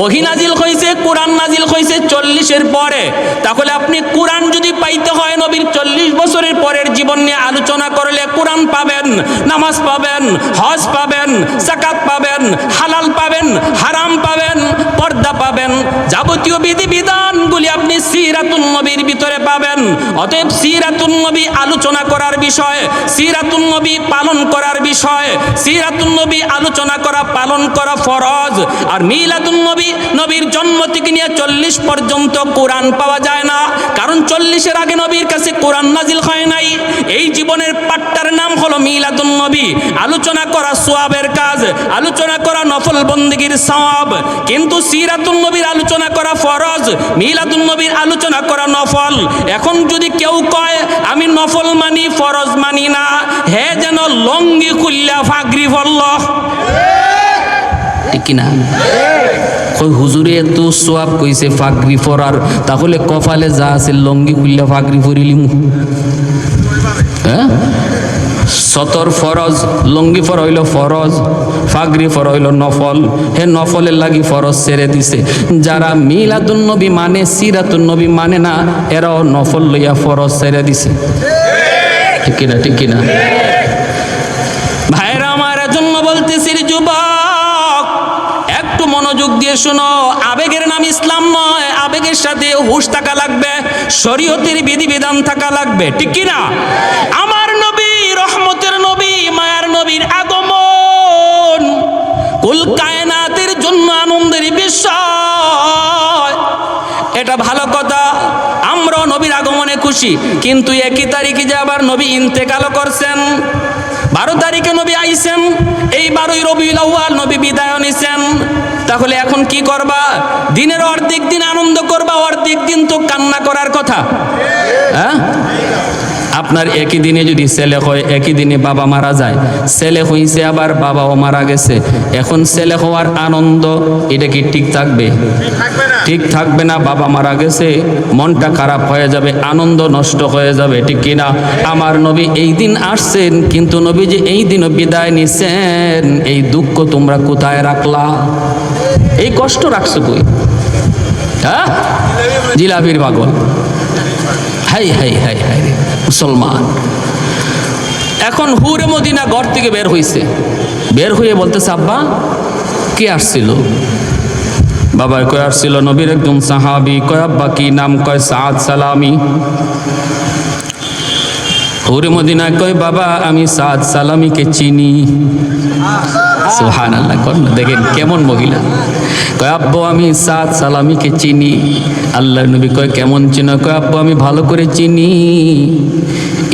Speaker 1: ওহী নাজিল হইছে, কোরআন নাজিল হইছে 40-এর পরে। তাহলে আপনি কোরআন যদি পাইতে হয়, নবীর 40 বছরের পরের জীবন নিয়ে আলোচনা করলে কোরআন পাবেন, নামাজ পাবেন, হজ পাবেন, যাকাত পাবেন, হালাল পাবেন, হারাম পাবেন, পর্দা মর্যাদা পাবেন, যাবতীয় বিধিবিধানগুলি আপনি সিরাতুন নবীর ভিতরে পাবেন। অতএব সিরাতুন নবী আলোচনা করার বিষয়, সিরাতুন নবী পালন করার বিষয়, সিরাতুন নবী আলোচনা করা পালন করা ফরজ। আর মিলাদুন নবী, নবীর জন্ম থেকে নিয়ে 40 পর্যন্ত কোরআন পাওয়া যায় না, কারণ 40-এর আগে নবীর কাছে কোরআন নাজিল হয় নাই। এই জীবনের পাঠটার নাম হলো মিলাদুন নবী। আলোচনা করা সওয়াবের কাজ, আলোচনা করা নফল বন্দেগীর সওয়াব, কিন্তু সিরাতুন নবীর আলোচনা করা ফরজ, মিলাদুন নবীর আলোচনা করা নফল। এখন যদি কেউ কয় আমি নফল মানি ফরজ মানি না, হে যেন লঙ্গি খুললা ফাগরি ফল্ল, ঠিক কিনা? কই হুজুরে এত সোয়াব কইছে ফাগরি ফরার, তাহলে কপালে যা আছে লঙ্গি খুললা ফাগরি ফরিলিম। হ্যাঁ, সতর ফরজ, লঙ্গি ফর হইল ফরজ, ফাগরি ফর হইল নফল। হে নফলের লাগি ফরজ ছেড়ে দিছে। যারা মিলাদুন নবী মানে সিরাতুন নবী মানে না, এরাও নফল লইয়া ফরজ ছেড়ে দিছে, ঠিক কিনা? ঠিক কিনা ভাইরা আমার? জন্য বলতেছি যুবক, একটু মনোযোগ দিয়ে শোনো। আবেগের নাম ইসলাম নয়, আবেগের সাথে হুঁশ থাকা লাগবে, শরীয়তের বিধিবিধান থাকা লাগবে, ঠিক কিনা? আমার নবী, রহমতের নবী, মায়ার নবীর আগমন কুল কায়নাতের জন্য আনন্দের বিষয়, এটা ভালো কথা। আমরা নবীর আগমনে খুশি, কিন্তু একই তারিখে যে আবার নবী ইন্তেকালও করছেন। 12 তারিখে নবী আইছেন, এই 12ই রবিউল আউয়াল নবী বিদায় নিছেন। তাহলে এখন কি করবা? দিনের অর্ধেক দিন আনন্দ করবা, অর্ধেক দিন তো কান্না করার কথা। হ্যাঁ, আপনার একই দিনে যদি ছেলে হয়, একই দিনে বাবা মারা যায়, ছেলে হইছে আবার বাবাও মারা গেছে, এখন ছেলে হওয়ার আনন্দ এটা কি ঠিক থাকবে? ঠিক থাকবে না। বাবা মারা গেছে, মনটা খারাপ হয়ে যাবে, আনন্দ নষ্ট হয়ে যাবে, ঠিক কিনা? আমার নবী এই দিন আসছেন, কিন্তু নবী যে এই দিনও বিদায় নিছেন, এই দুঃখ তোমরা কোথায় রাখলা? এই কষ্ট রাখছো কই? হ্যাঁ, জিলাপির পাগল। হাই হাই হাই হাই মুসলমান। এখন হুরে মদিনা ঘর থেকে বের হইছে, বের হয়ে বলতেছে আব্বা কে আসছিল? বাবা কয় আসছিল নবীর একজন সাহাবী। কয় আব্বা কি নাম? কয় সাদ সালামি। হুরে মদিনা কয় বাবা আমি সাদ সালামিকে চিনি। সুবহানাল্লাহ, দেখেন কেমন মহিলা। কয় আব্বু আমি সাদ সালামিকে চিনি। আল্লাহ নবী কয় কেমন চিনো? কয় আব্বু আমি ভালো করে চিনি।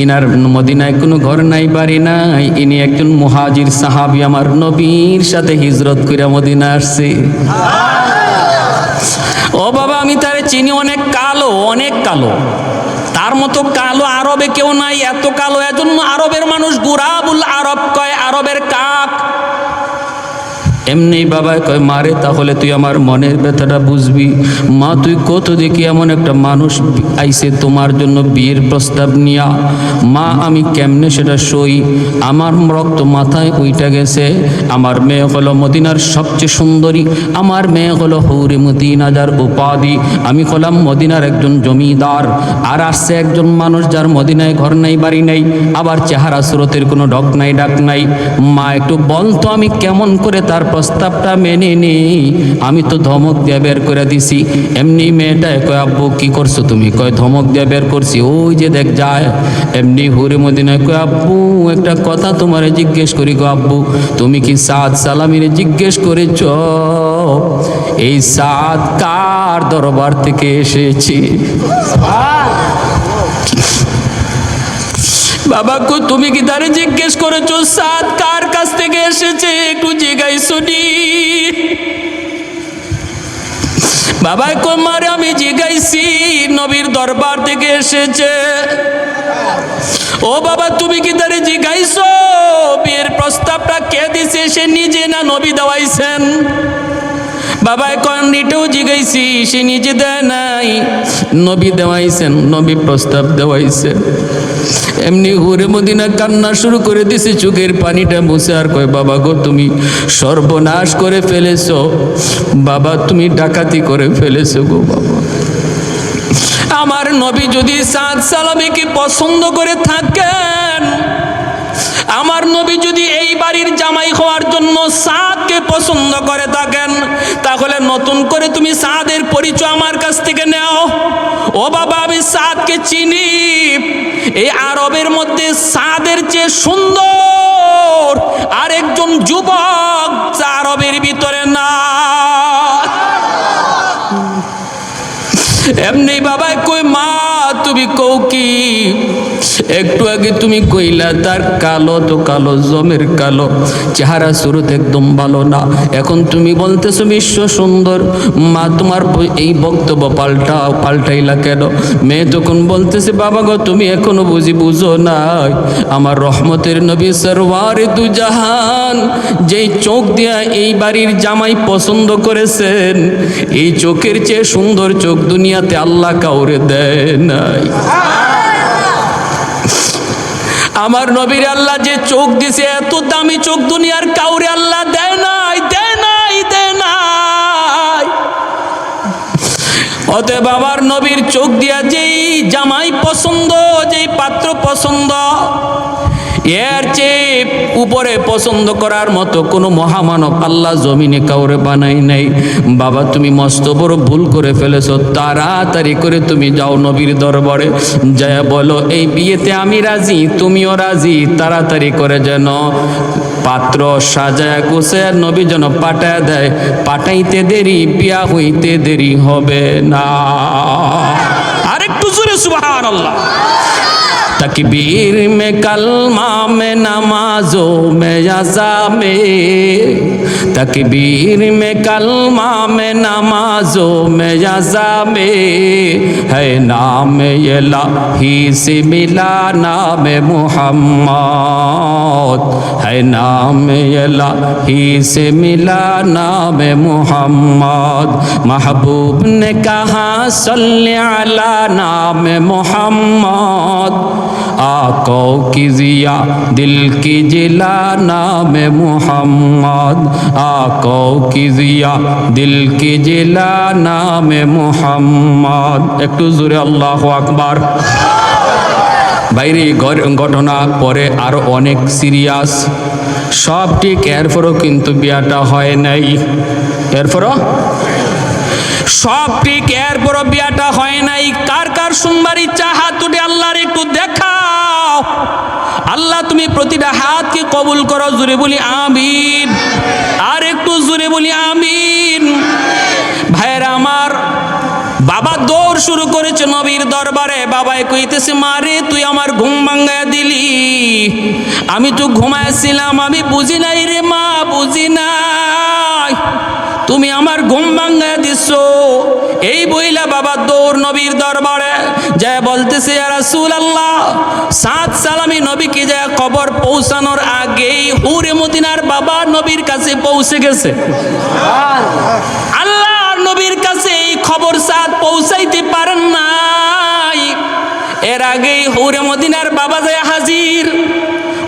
Speaker 1: ইনার মদিনায় কোনো ঘর নাই, বাড়ি নাই, ইনি একজন মুহাজির সাহাবী, আমার নবীর সাথে হিজরত করে মদিনা আসছে। ও বাবা আমি তারে চিনি, অনেক কালো, অনেক কালো, তার মতো কালো আরবে কেউ নাই, এত কালো। এজন্য আরবের মানুষ গুরাবুল আরব কয়, আরবের কাক। এমনি বাবা কয় মারে তাহলে তুই আমার মনের ব্যথাটা বুঝবি। মা তুই কত দেখি এমন একটা মানুষ আইছে তোমার জন্য বিয়ের প্রস্তাব নিয়া, মা আমি কেমনে সেটা সই? আমার রক্ত মাথায় উইটা গেছে। আমার মেয়ে হলো মদিনার সবচেয়ে সুন্দরী, আমার মেয়ে হলো হৌরে মদিনা যার উপাধি, আমি হলাম মদিনার একজন জমিদার। আর আসছে একজন মানুষ যার মদিনায় ঘর নাই, বাড়ি নাই, আবার চেহারা সুরতের কোনো ডক নাই, ডাক নাই। মা একটু বলতো আমি কেমন করে তার প্রস্তাবটা মেনে নেই? আমি তো ধমক দিয়ে বের করে দিছি। এমনি মেয়েটা কয় আব্বু কি করছো তুমি? কয় ধমক দিয়ে বের করছি, ওই যে দেখ যায়। এমনি হুরে মদিনায় কয় আব্বু একটা কথা তোমারে জিজ্ঞেস করি গো আব্বু, তুমি কি সাদ সালামিরে জিজ্ঞেস করেছ এই সাদ কার দরবার থেকে এসেছি? বাবা কো তুমি কি তারে জিজ্ঞেস করেছো সাদ কার কাছ থেকে এসেছে? একটু জিজ্ঞাসা নি। বাবা কো মারে আমি জিজ্ঞাসি, নবীর দরবার থেকে এসেছে। ও বাবা তুমি কি তারে জিজ্ঞাসো বিয়ের প্রস্তাবটা কে দিছে? সে নিজে না নবী দেওয়াইছেন? বাবা কন এটাও জিজ্ঞাসি, সে নিজে দেয় নাই, নবী দেওয়াইছেন, নবী প্রস্তাব দেওয়াইছেন। এমনি হুরে মদিনা কান্না শুরু করে দিছে, চোখের পানিটা মুছে। আর কয় বাবা গো তুমি সর্বনাশ করে ফেলেছো, বাবা তুমি ডাকাতি করে ফেলেছো গো বাবা। আমার নবী যদি সাদ সালামিকে পছন্দ করে থাকেন, আমার নবী যদি এই বাড়ির জামাই হওয়ার জন্য সাদকে পছন্দ করে থাকেন, তাহলে নতুন করে তুমি সাদের পরিচয় আমার কাছ থেকে নাও। ও বাবা, আমি সাদকে চিনি। এই আরবের মধ্যে সাদের চেয়ে সুন্দর আরেকজন যুবক আরবের ভিতরে না। এমনি বাবাই কই, মা তুমি কও কি? একটু আগে তুমি কইলা তার কালো তো কালো, জমের কালো, চেহারা শুরুতে একদম ভালো না, এখন তুমি বলতেছো বিশ্ব সুন্দর। মা তোমার এই বক্তব্য পাল্টাইলা কেন? মেয়ে তখন বলতেছে, বাবা গো তুমি এখনো বুঝো নাই, আমার রহমতের নবী সরওয়ারে দু জাহান যেই চোখ দিয়া এই বাড়ির জামাই পছন্দ করেছেন, এই চোখের চেয়ে সুন্দর চোখ দুনিয়াতে আল্লাহ কাউরে দেয় নাই। আমার নবীর আল্লাহ যে চোখ দিছে, এত দামি চোখ দুনিয়ার কাউরে আল্লাহ দেয় নাই। অতএব আমার নবীর চোখ দিয়া যেই জামাই পছন্দ, যেই পাত্র পছন্দ, এর চেয়ে উপরে পছন্দ করার মতো কোনো মহামানব আল্লাহ জমিনে কাউরে বানাই নাই। বাবা তুমি মস্ত বড় ভুল করে ফেলেছো। তাড়াতাড়ি করে তুমি যাও নবীর দরবারে, যায় বলো এই বিয়েতে আমি রাজি, তুমিও রাজি। তাড়াতাড়ি করে যেন পাত্র সাজায় গুছায় নবী যেন পাঠায় দেয়। পাঠাইতে দেরি, বিয়া হইতে দেরি হবে না। আরেকটু জোরে সুবহানাল্লাহ। तकबीर में कलमा में नमाजों में अज़ा में, तकबीर में कलमा में नमाजों में अज़ा में, है नाम इलाही से मिला नाम मुहम्मद, है नाम इलाही से मिला नाम मुहम्मद। महबूब ने कहा सल्ले अला नाम मुहम्मद, आको की जिया दिल की जिला नाम मुहम्मद, आको की जिया दिल की जिला नाम मुहम्मद। একটু জোরে আল্লাহু আকবার। বাইরে ঘটনা পরে আরো অনেক সিরিয়াস, সব ঠিক, এরপরও কিন্তু বিয়াটা হয় নাই। এরপরও সব ঠিক, এরপরও বিয়াটা হয় নাই। কার কার শুনবার ইচ্ছা হাত উঠে আল্লাহর একটু দেখাও। আল্লাহ তুমি প্রতিটা হাতকে কবুল করো, জোরে বলি আমিন। আর একটু জোরে বলি আমিন। ভাইরা আমার, বাবা দৌড় শুরু করেছে নবীর দরবারে। বাবাই কইতেছে, মারে তুই আমার ঘুম ভাঙ্গায় দিলি, আমি তো ঘুমাইছিলাম, আমি বুঝি নাই রে মা, বুঝি নাই, তুমি আমার ঘুম ভাঙ্গায় দিছো। এই বইলা বাবা দৌড় নবীর দরবারে যায় বলতেছে, ইয়া রাসূলুল্লাহ, সাত সালামি নবীকে যায় খবর পৌঁছানোর আগেই হুরে মদিনার বাবা নবীর কাছে পৌঁছে গেছে। আল্লাহ নবীর কাছে এই খবর সাত পৌঁছাইতে পারেন নাই, এর আগেই হুরে মদিনার বাবা যায় হাজির।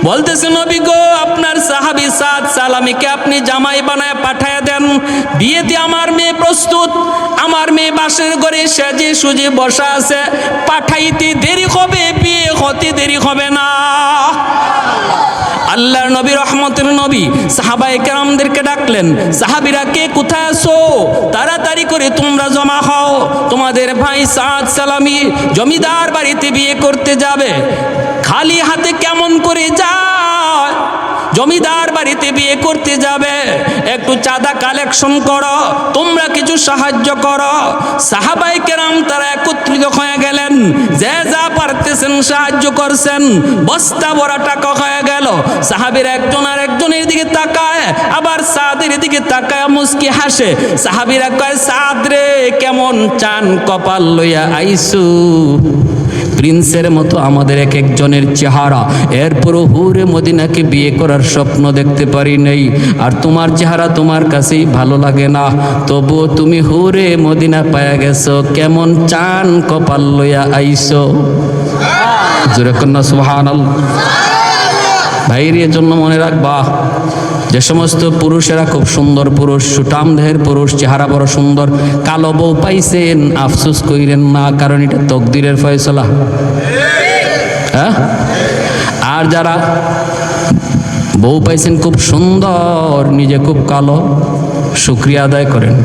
Speaker 1: বলতেছে, নবী গো, আপনার সাহাবী সাদ সালামিকে আপনি জামাই বানায় পাঠায় দেন, বিয়েতে আমার মেয়ে প্রস্তুত, আমার মেয়ে বাসের ঘরে সেজে সুজে বসা আছে, পাঠাইতে দেরি হবে, বিয়ে হতে দেরি হবে না। আল্লাহর নবী রহমতের নবী সাহাবায়ে কেরামদেরকে ডাকলেন, সাহাবীরা কে কোথায় আছো, তাড়াতাড়ি করে তোমরা জমা হও, তোমাদের ভাই সাদ সালামি জমিদার বাড়িতে বিয়ে করতে যাবে। খালি হাতে কেমন করে যায়, জমিদার বাড়িতে বিয়ে করতে যাবে, একটু চাঁদা কালেকশন করো, তোমরা কিছু সাহায্য করো। সাহাবায়ে কেরাম তারা একত্রিত হয়ে গেলেন, যে যা পারতেছেন সাহায্য করছেন। বস্তা ভরা টাকা হয়ে গেল। সাহাবীরা একজন আর একজনের দিকে তাকায়, আবার সাদের দিকে তাকায় মুস্কি হাসে। সাহাবীরা কয়, সাদ রে, কেমন চান কপাল লইয়া আইসু, প্রিন্সের মতো আমাদের এক একজনের চেহারা, এরপরও হুরে মদিনাকে বিয়ে করার স্বপ্ন দেখতে পারি নাই। আর তোমার চেহারা তোমার কাছেই ভালো লাগে না, তবুও তুমি হুরে মদিনা পায়া গেছো, কেমন চান কপাল লইয়া আইসো। জোরে কন্যা সুবহানাল্লাহ। ভাইয়ের জন্য মনে রাখবা, যে সমস্ত পুরুষেরা খুব সুন্দর পুরুষ, সুঠাম দেহের পুরুষ, চেহারা বড় সুন্দর, কালো বউ পাইছেন, আফসোস কইরেন না, কারণ এটা তকদিরের ফয়সালা। হ্যাঁ, আর যারা বউ পাইছেন খুব সুন্দর, নিজে খুব কালো, শুকরিয়া আদায় করেন।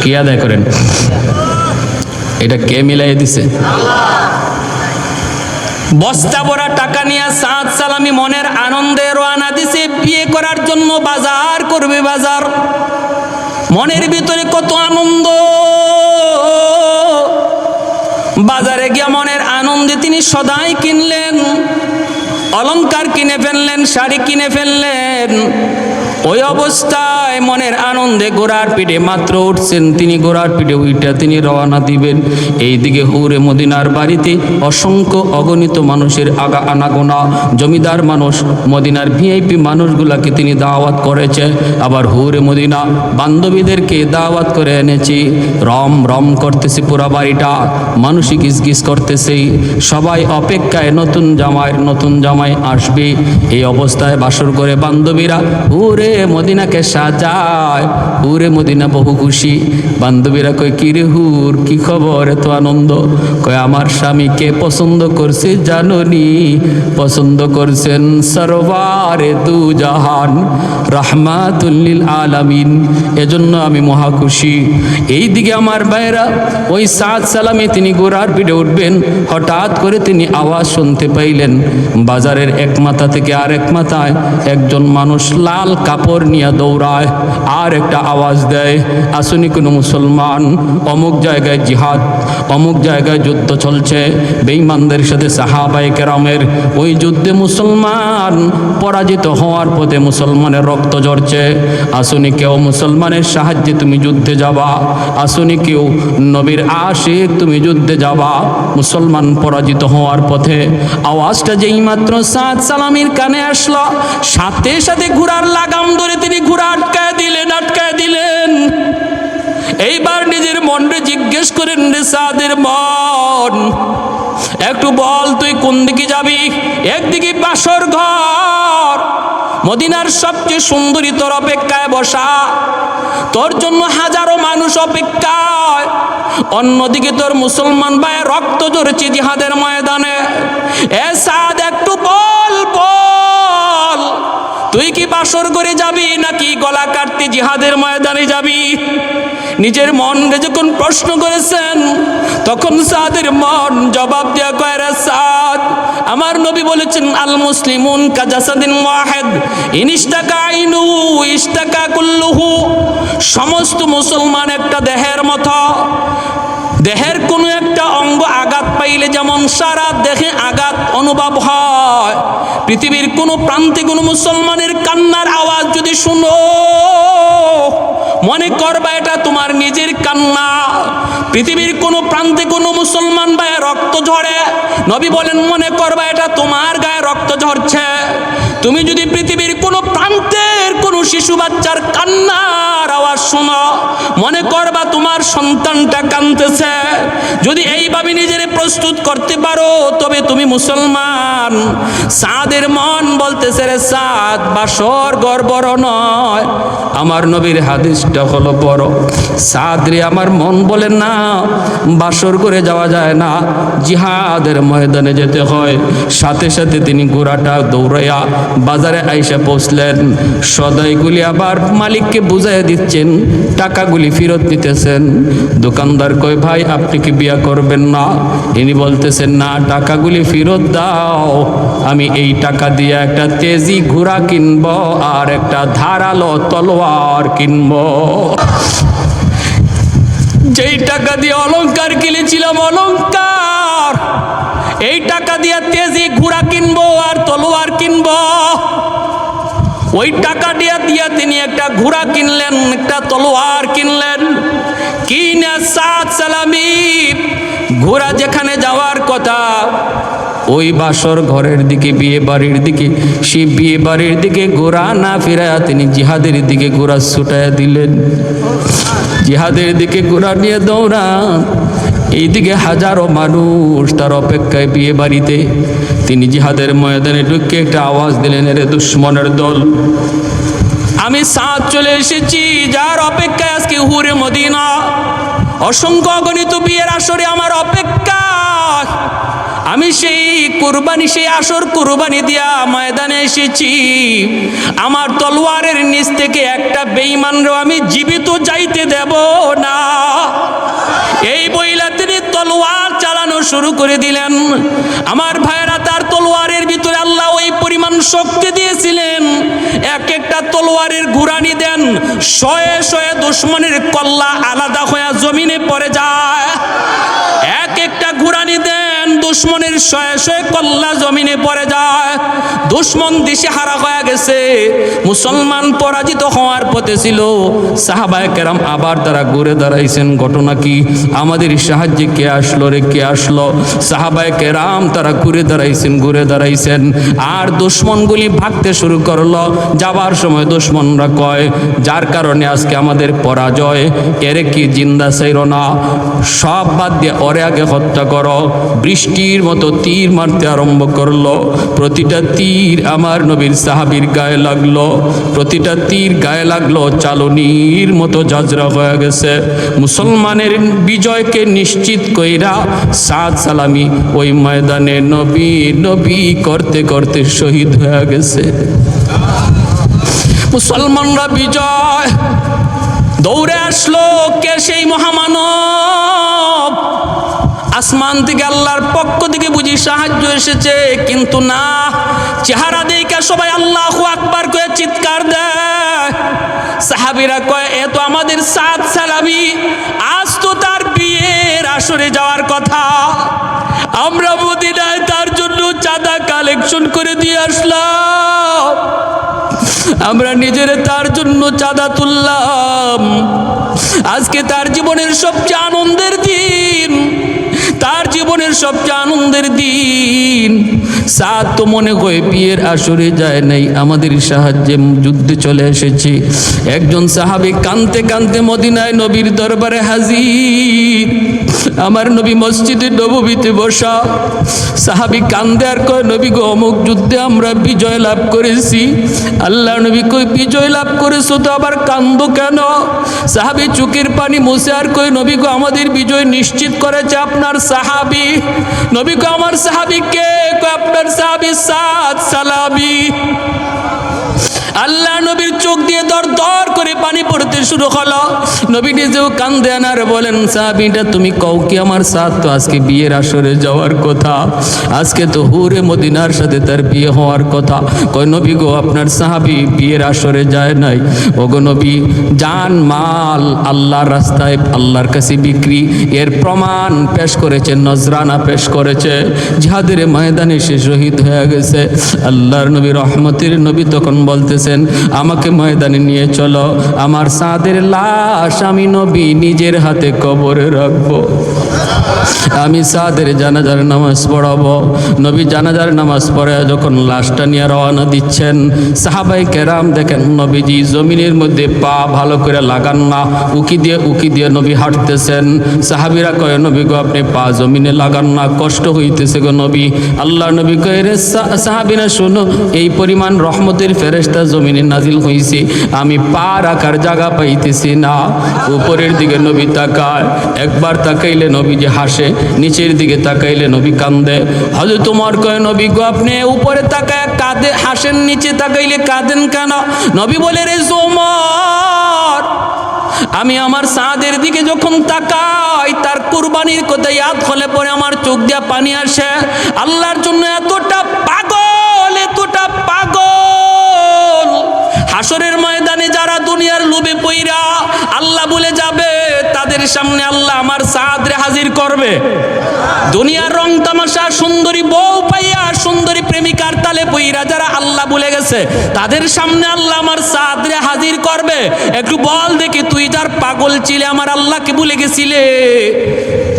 Speaker 1: কি আদায় করেন? এটা কে মিলাই দিছে? বস্তা ভরা টাকা নিয়ে সাদ সালামি মনের আনন্দে রওনা দিছে বিয়ে করার জন্য। বাজার করবে, বাজার। মনের ভিতরে কত আনন্দ। বাজারে গিয়া মনের আনন্দে তিনি সদাই কিনলেন, অলংকার কিনে ফেললেন, শাড়ি কিনে ফেললেন। ওই অবস্থায় মনের আনন্দে ঘোড়ার পিঠে মাত্র উঠছেন, তিনি ঘোড়ার পিঠে উইটা তিনি রওনা দিবেন। এইদিকে হুরে মদিনার বাড়িতে অসংখ্য অগণিত মানুষের আনাগোনা, জমিদার মানুষ, মদিনার ভিআইপি মানুষগুলাকে তিনি দাওয়াত করেছে। আবার হুরে মদিনা বান্ধবীদেরকে দাওয়াত করে এনেছি। রম রম করতেছে পুরা বাড়িটা, মানুষই গিজগিজ করতেছে। সবাই অপেক্ষায় নতুন জামাই আসবে। এই অবস্থায় বাসর করে বান্ধবীরা হুরে মদিনাকে সাজায়। হুরে মদিনা বহু খুশি। বান্ধবীরা কয়, কি রে হুর, কি খবর, এত আনন্দ? কয়, আমার স্বামীকে পছন্দ করছে জাননি, পছন্দ করছেন সরওয়ারে দু জাহান, রাহমাতুল লিল আলামিন, এজন্য আমি মহা খুশি। এইদিকে আমার ভাইরা, ওই সাদ সালামে তিনি ঘোড়ার পিঠে উঠবেন, হঠাৎ করে তিনি আওয়াজ শুনতে পাইলেন বাজারের এক মাথা থেকে আরেক মাথায় একজন মানুষ লাল কাপড় নিয়ে দৌড়ায়, আর একটা আওয়াজ দেয়, আসুনি কোনো মুসলমান, অমুক জায়গায় জিহাদ, অমুক জায়গায় যুদ্ধ চলছে বেঈমানদের সাথে সাহাবায়ে কেরামের। ওই যুদ্ধে মুসলমান পরাজিত হওয়ার পথে মুসলমানের রক্ত ঝরছে। আসুনি কেউ মুসলমানের সাহায্যে তুমি যুদ্ধে যাবা, আসুনি কেউ নবীর আশিক তুমি যুদ্ধে যাবা, মুসলমান পরাজিত হওয়ার পথে। আওয়াজটা যেই মাত্র সাদ সালামির কানে আসলো, সাথে সাথে ঘোড়ার লাগাম ধরে তিনি ঘোড়া আটকায় দিলেন। এইবার নিজের মনরে জিজ্ঞেস করেন, রে সাদের মন, একটু বল তুই কোন দিকে যাবি? একদিকে বাসর ঘর, মদিনার সবচেয়ে সুন্দরী তোর অপেক্ষায় বসা, তোর জন্য হাজারো মানুষ অপেক্ষায়। অন্যদিকে তোর মুসলমান ভাইয়ের রক্ত ঝরছে জিহাদের ময়দানে। এ সাদ, একটু বল, তুই কি বাসর করে যাবি নাকি গলা কাটতে জিহাদের ময়দানে যাবি? নিজের মনকে যখন প্রশ্ন করেছেন, তখন সাদের মন জবাব দেয়া কয়, রে সাদ, আমার নবী বলেছেন, আল মুসলিমুন কাজাসাদিন ওয়াহিদ, ইনিস্তাকা আইনু ইস্তাকা কুল্লুহু। সমস্ত মুসলমান একটা দেহের মতো। দেহের কোনো একটা অঙ্গ আঘাত পাইলে যেমন সারা দেহে আঘাত অনুভব হয়, পৃথিবীর কোনো প্রান্তে কোনো মুসলমানের কান্নার আওয়াজ যদি শুনো, মনে করবা এটা তোমার নিজের কান্না। পৃথিবীর কোনো প্রান্তে কোনো মুসলমান ভাই রক্ত ঝরে, নবী বলেন মনে করবা এটা তোমার গায়ে রক্ত ঝরছে। তুমি যদি পৃথিবীর কোনো প্রান্তের কোনো শিশু বাচ্চার কান্নার আওয়াজ শোনো, মনে করবা তোমার সন্তানটা কাঁদতেছে। যদি এইভাবে নিজের প্রস্তুত করতে পারো, তবে তুমি মুসলমান। সাদের মন বলতেছে, রে সাদ, বাসর ঘর বড় নয়, আমার নবীর হাদিসটা হলো বড়। সাদ রে, আমার মন বলে না, বাসর করে যাওয়া যায় না, জিহাদের ময়দানে যেতে হয়। সাথে সাথে তিনি ঘোড়াটা দৌড়াইয়া বাজারে আইসা পৌঁছলেন। সদাইগুলি আবার মালিককে বুঝাইয়া দিচ্ছেন, টাকাগুলি ফেরত দিতেছেন। দোকানদার কয়, ভাই আপনি কি বিয়া করবেন না? ইনি বলতেছেন, না, টাকাগুলি ফেরত দাও, আমি এই টাকা দিয়ে একটা তেজি ঘোড়া কিনবো আর একটা ধারালো তলোয়ার কিনবো। যেই টাকা দিয়ে অলংকার কিনেছিলাম অলংকার, এই টাকা দিয়ে তেজি ঘোড়া কিনবো আর তলোয়ার কিনবো। ওই টাকা দিয়া তিনি একটা ঘোড়া কিনলেন, একটা তলোয়ার কিনলেন। কিনে সাদ সালামি ঘোড়া যেখানে যাওয়ার কথা, ওই বাসর ঘরের দিকে, বিয়ে বাড়ির দিকে, সেই বিয়ে বাড়ির দিকে ঘোড়া না ফিরায়া তিনি জিহাদের দিকে ঘোড়া ছুটাইয়া দিলেন। জিহাদের দিকে ঘোড়া নিয়ে দৌড়ান। এইদিকে হাজারো মানুষ তার অপেক্ষায় বিয়ে বাড়িতে। তিনি জিহাদের ময়দানে ঢুকে একটা আওয়াজ দিলেন, রে দুশ্মনের দল, আমি সাদ চলে এসেছি, যার অপেক্ষায় আজকে হুরে মদিনা। অসংখ্য অগণিত বিয়ের আসরে আমার অপেক্ষা। আমি সেই কুরবানি, সেই আসর কুরবানি দিয়া ময়দানে এসেছি। আমার তলোয়ারের নিচ থেকে একটা বেঈমানও আমি জীবিত যাইতে দেব না। এই বইলা তিনি তলোয়ার চালানো শুরু করে দিলেন। আমার ভাইয়েরা, তার তলোয়ারের ভিতরে আল্লাহ ওই পরিমাণ শক্তি দিয়েছিলেন, এক একটা তলোয়ারের ঘুরানি দেন, শয়ে শয়ে দুশ্মনের কল্লা আলাদা হয়ে জমিনে পড়ে যায়। এক একটা ঘুরানি দেন, দুশ্মনের শয়ে শয়ে কল্লা জমিনে পড়ে যায়। দুশ্মন দিশেহারা হয়ে গেছে, মুসলমান পরাজিত হওয়ার পথে ছিল। সাহাবায়ে কেরাম আবার তারা ঘুরে দাঁড়াইছেন। ঘটনা কি? আমাদের সাহায্যে কে আসলো রে, কে আসলো? সাহাবায়ে কেরাম তারা ঘুরে দাঁড়াইছেন। আর দুশ্মনগুলি ভাগতে শুরু করলো। যাবার সময় দুশ্মনরা কয়, যার কারণে আজকে আমাদের পরাজয়, এরে কি জিন্দা চাইরো না? সব বাদ দিয়ে ওরে আগে হত্যা করো। বৃষ্টির মতো তীর মারতে আরম্ভ করলো। প্রতিটা তীর আমার নবীর সাহাবীর গায়ে লাগলো, প্রতিটা তীর গায়ে লাগলো, চালনির মতো জাজরা হয়ে গেছে। মুসলমানের বিজয়কে নিশ্চিত কইরা সাদ সালামি ওই ময়দানে নবী নবী করতে করতে শহীদ হয়ে গেছে। মুসলমানরা বিজয় দৌড়ে আসলো। কে সেই মহামানব? আসমান থেকে আল্লাহর পক্ষ থেকে বুঝি সাহায্য এসেছে, কিন্তু না, চেহারা দেখে সবাই আল্লাহু আকবার করে চিৎকার দেয়। সাহাবীরা কয়, এ তো আমাদের সাদ সালামি, আজ তো তার বিয়ের আসরে যাওয়ার কথা। আমরা মদিনায় তার জন্য চাঁদা কালেকশন করে দিয়ে আসলাম, আমরা নিজেরা তার জন্য চাঁদা তুললাম। আজকে তার জীবনের সবচেয়ে আনন্দের দিন, তার জীবনের সবচেয়ে আনন্দের দিন। সাদ তো মনে হয় বিয়ের আসরে যায় নাই, আমাদের সাহায্যে যুদ্ধে চলে এসেছে। একজন সাহাবী কাঁদতে কাঁদতে মদিনায় নবীর দরবারে হাজির। আমার নবী মসজিদে নববীতে বসা। সাহাবী কান্দে আর কয়, নবী গো, অমুক যুদ্ধে আমরা বিজয় লাভ করেছি। আল্লাহ নবী কই, বিজয় লাভ করেছো তো আবার কান্দো কেন? সাহাবী চোখের পানি মুছে আর কই, নবী গো, আমাদের বিজয় নিশ্চিত করেছে আপনার সাহাবী। নবী গো, আমার সাহাবী কে? আপনার সাহাবী সাদ সালামি। আল্লাহ নবীর চোখ দিয়ে দর দর করে পানি পড়তে শুরু হলো। নবী নিজেও কান্দে আর বলেন, সাহাবীটা তুমি কও কি, আমার সাদ তো আজকে বিয়ের আসরে যাওয়ার কথা, আজকে তো হুরে মদিনার সাথে তার বিয়ে হওয়ার কথা। কয়, নবী গো, আপনার সাহাবী বিয়ের আসরে যায় নাই। ওগো নবী, জান মাল আল্লাহর রাস্তায় আল্লাহর কাছে বিক্রি, এর প্রমাণ পেশ করেছে, নজরানা পেশ করেছে, জিহাদের ময়দানে সে শহীদ হয়ে গেছে। আল্লাহর নবী রহমতের নবী তখন বলতেছেন, আমাকে ময়দানে নিয়ে চলো, আমার সাদের লাশ আমি নবী নিজের হাতে কবরে রাখবো। আমি সাদের জানাজার নামাজ পড়াবো। নবী জানাজার নামাজ পড়ে যখন লাশটা নিয়ে রওনা দিচ্ছেন, সাহাবায়ে কেরাম দেখেন নবীজি জমিনের মধ্যে পা ভালো করে লাগান না, উকি দিয়ে নবী হাঁটতেছেন। সাহাবীরা কয়, নবী গো, আপনি পা জমিনে লাগান না, কষ্ট হইতেছে গো নবী। আল্লাহ নবী কয়, রে সাহাবীরা শোনো, এই পরিমাণ রহমতের ফেরেশতা জমিনে নাজিল হইছে, আমি পা রাখার জায়গা পাইতেছি না। উপরের দিকে নবী তাকায়, একবার তাকাইলে নবীজি হাসে, নিচের দিকে তাকাইলে নবী কান্দে। হযরত ওমর কয়, নবী গো, আপনি উপরে তাকায় কাঁদে হাসেন, নিচে তাকাইলে কাঁদেন কেন? নবী বলে, রে ওমর, আমি আমার সাদের দিকে যখন তাকাই, তার কুরবানির কথা ইয়াদ হলে পরে আমার চোখ দিয়া পানি আসে। আল্লাহর জন্য এতটা পাগল, এতটা পাগল। হাসরের ময়দানে যারা দুনিয়ার লোভে পইরা আল্লাহ বলে যাবে, তাদের সামনে আল্লাহ আমার সাদরে হাজির করবে। দুনিয়ার রং তামাশা, সুন্দরী বউ পাইয়া, সুন্দরী প্রেমিকার তালে পইরা যারা আল্লাহ বলে গেছে, তাদের সামনে আল্লাহ আমার সাদরে হাজির করবে। একটু বল দেখি, তুই যার পাগল ছিলে আমার আল্লাহকে ভুলে গেছিলে?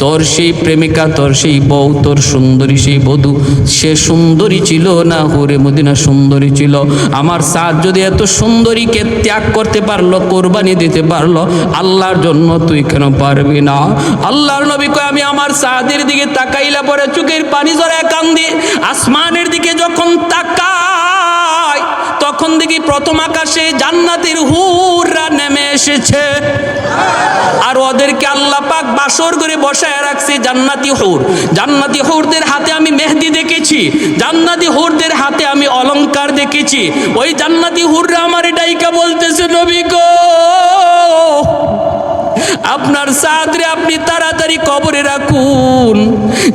Speaker 1: তোর সেই প্রেমিকা, তোর সেই বউ, তোর সুন্দরী সেই বধূ, সে সুন্দরী ছিল না হুরে মদিনা সুন্দরী ছিল? আমার সাদ যদি এত সুন্দরীকে ত্যাগ করতে পারলো, কোরবানি দিতে পারলো, আল্লাহর জন্য তুই কেন পারবি না? আল্লাহর নবী কয়, আমি আমার সাদের দিকে তাকাইলা পরে চোখের পানি জড়ায় কান্দি। আসমানের দিকে যখন তাকাই, তখন যখন দেখি প্রথম আকাশে জান্নাতের হুররা নেমে এসেছে, আর ওদেরকে আল্লাহ পাক বাসর করে বসায় রাখছে জান্নাতি হুর। জান্নাতি হুরদের হাতে আমি মেহেদি দেখেছি, জান্নাতি হুরদের হাতে আমি অলংকার দেখেছি। ওই জান্নাতি হুররা আমার ডাইকা বলতেছে, নবী গো, আপনার সাদরে আপনি তাড়াতাড়ি কবরে রাখুন।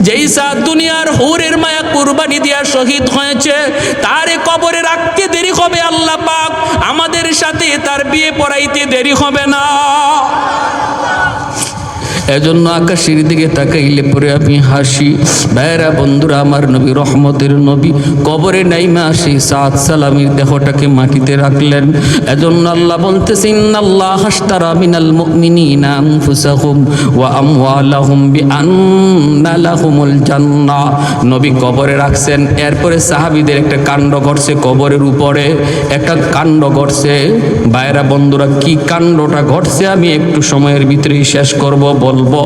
Speaker 1: যেই সাদ দুনিয়ার হুরের মায়া কুরবানি দিয়া শহীদ হয়েছে, তারে কবরে রাখতে দেরি হবে আল্লাহ পাক আমাদের সাথে তার বিয়ে পড়াইতে দেরি হবে না। এজন্য আকাশের দিকে তাকাইলে পরে আমি হাসি। ভাইরা বন্ধুরা, আমার নবী রহমতের নবী কবরে নাইমা আসি সাদ সালামির দেহটাকে মাটিতে রাখলেন। এজন্য আল্লাহ বলতেছেন, ইন্নাল্লাহ আশতারা মিনাল মুমিনিনা আনফুসাহুম ওয়া আমওয়ালাহুম বিআন্না লাহুমুল জান্নাহ। নবী কবরে রাখছেন, এরপরে সাহাবীদের একটা কাণ্ড ঘটছে, কবরের উপরে একটা কাণ্ড ঘটছে। ভাইরা বন্ধুরা, কি কাণ্ডটা ঘটছে আমি একটু সময়ের ভিতরেই শেষ করব, বলবো।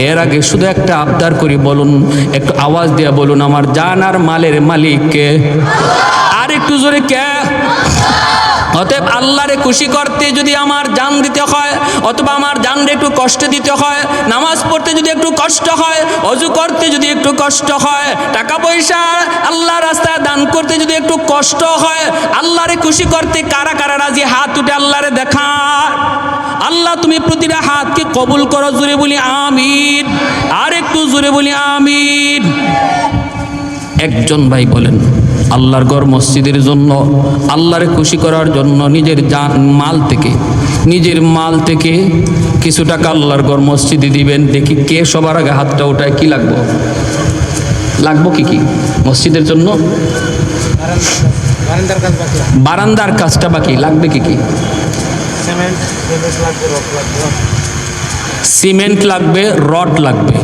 Speaker 1: এর আগে শুধু একটা আবদার করি, বলুন, একটু আওয়াজ দিয়ে বলুন, আমার জান আর মালের মালিক কে? আর একটু জোরে কে? অতএব আল্লাহরে খুশি করতে যদি আমার জান দিতে হয়, অথবা আমার জানরে একটু কষ্ট দিতে হয়, নামাজ পড়তে যদি একটু কষ্ট হয়, অজু করতে যদি একটু কষ্ট হয়, টাকা পয়সা আল্লাহর রাস্তায় দান করতে যদি একটু কষ্ট হয়, আল্লাহরে খুশি করতে কারা কারা রাজি হাত উঠে আল্লাহরে দেখা। আল্লাহ তুমি প্রতিটা হাতকে কবুল করো, জোরে বলি আমিন। আর একটু জোরে বলি আমিন। একজন ভাই বলেন, আল্লাহর ঘর মসজিদের জন্য, আল্লাহরে খুশি করার জন্য নিজের মাল থেকে কিছু টাকা আল্লাহর ঘর মসজিদে দিবেন। দেখি কে সবার আগে হাতটা ওঠায়। কি লাগবো কি মসজিদের জন্য? বারান্দার কাজটা বাকি, লাগবে কি? সিমেন্ট লাগবে, রড লাগবে।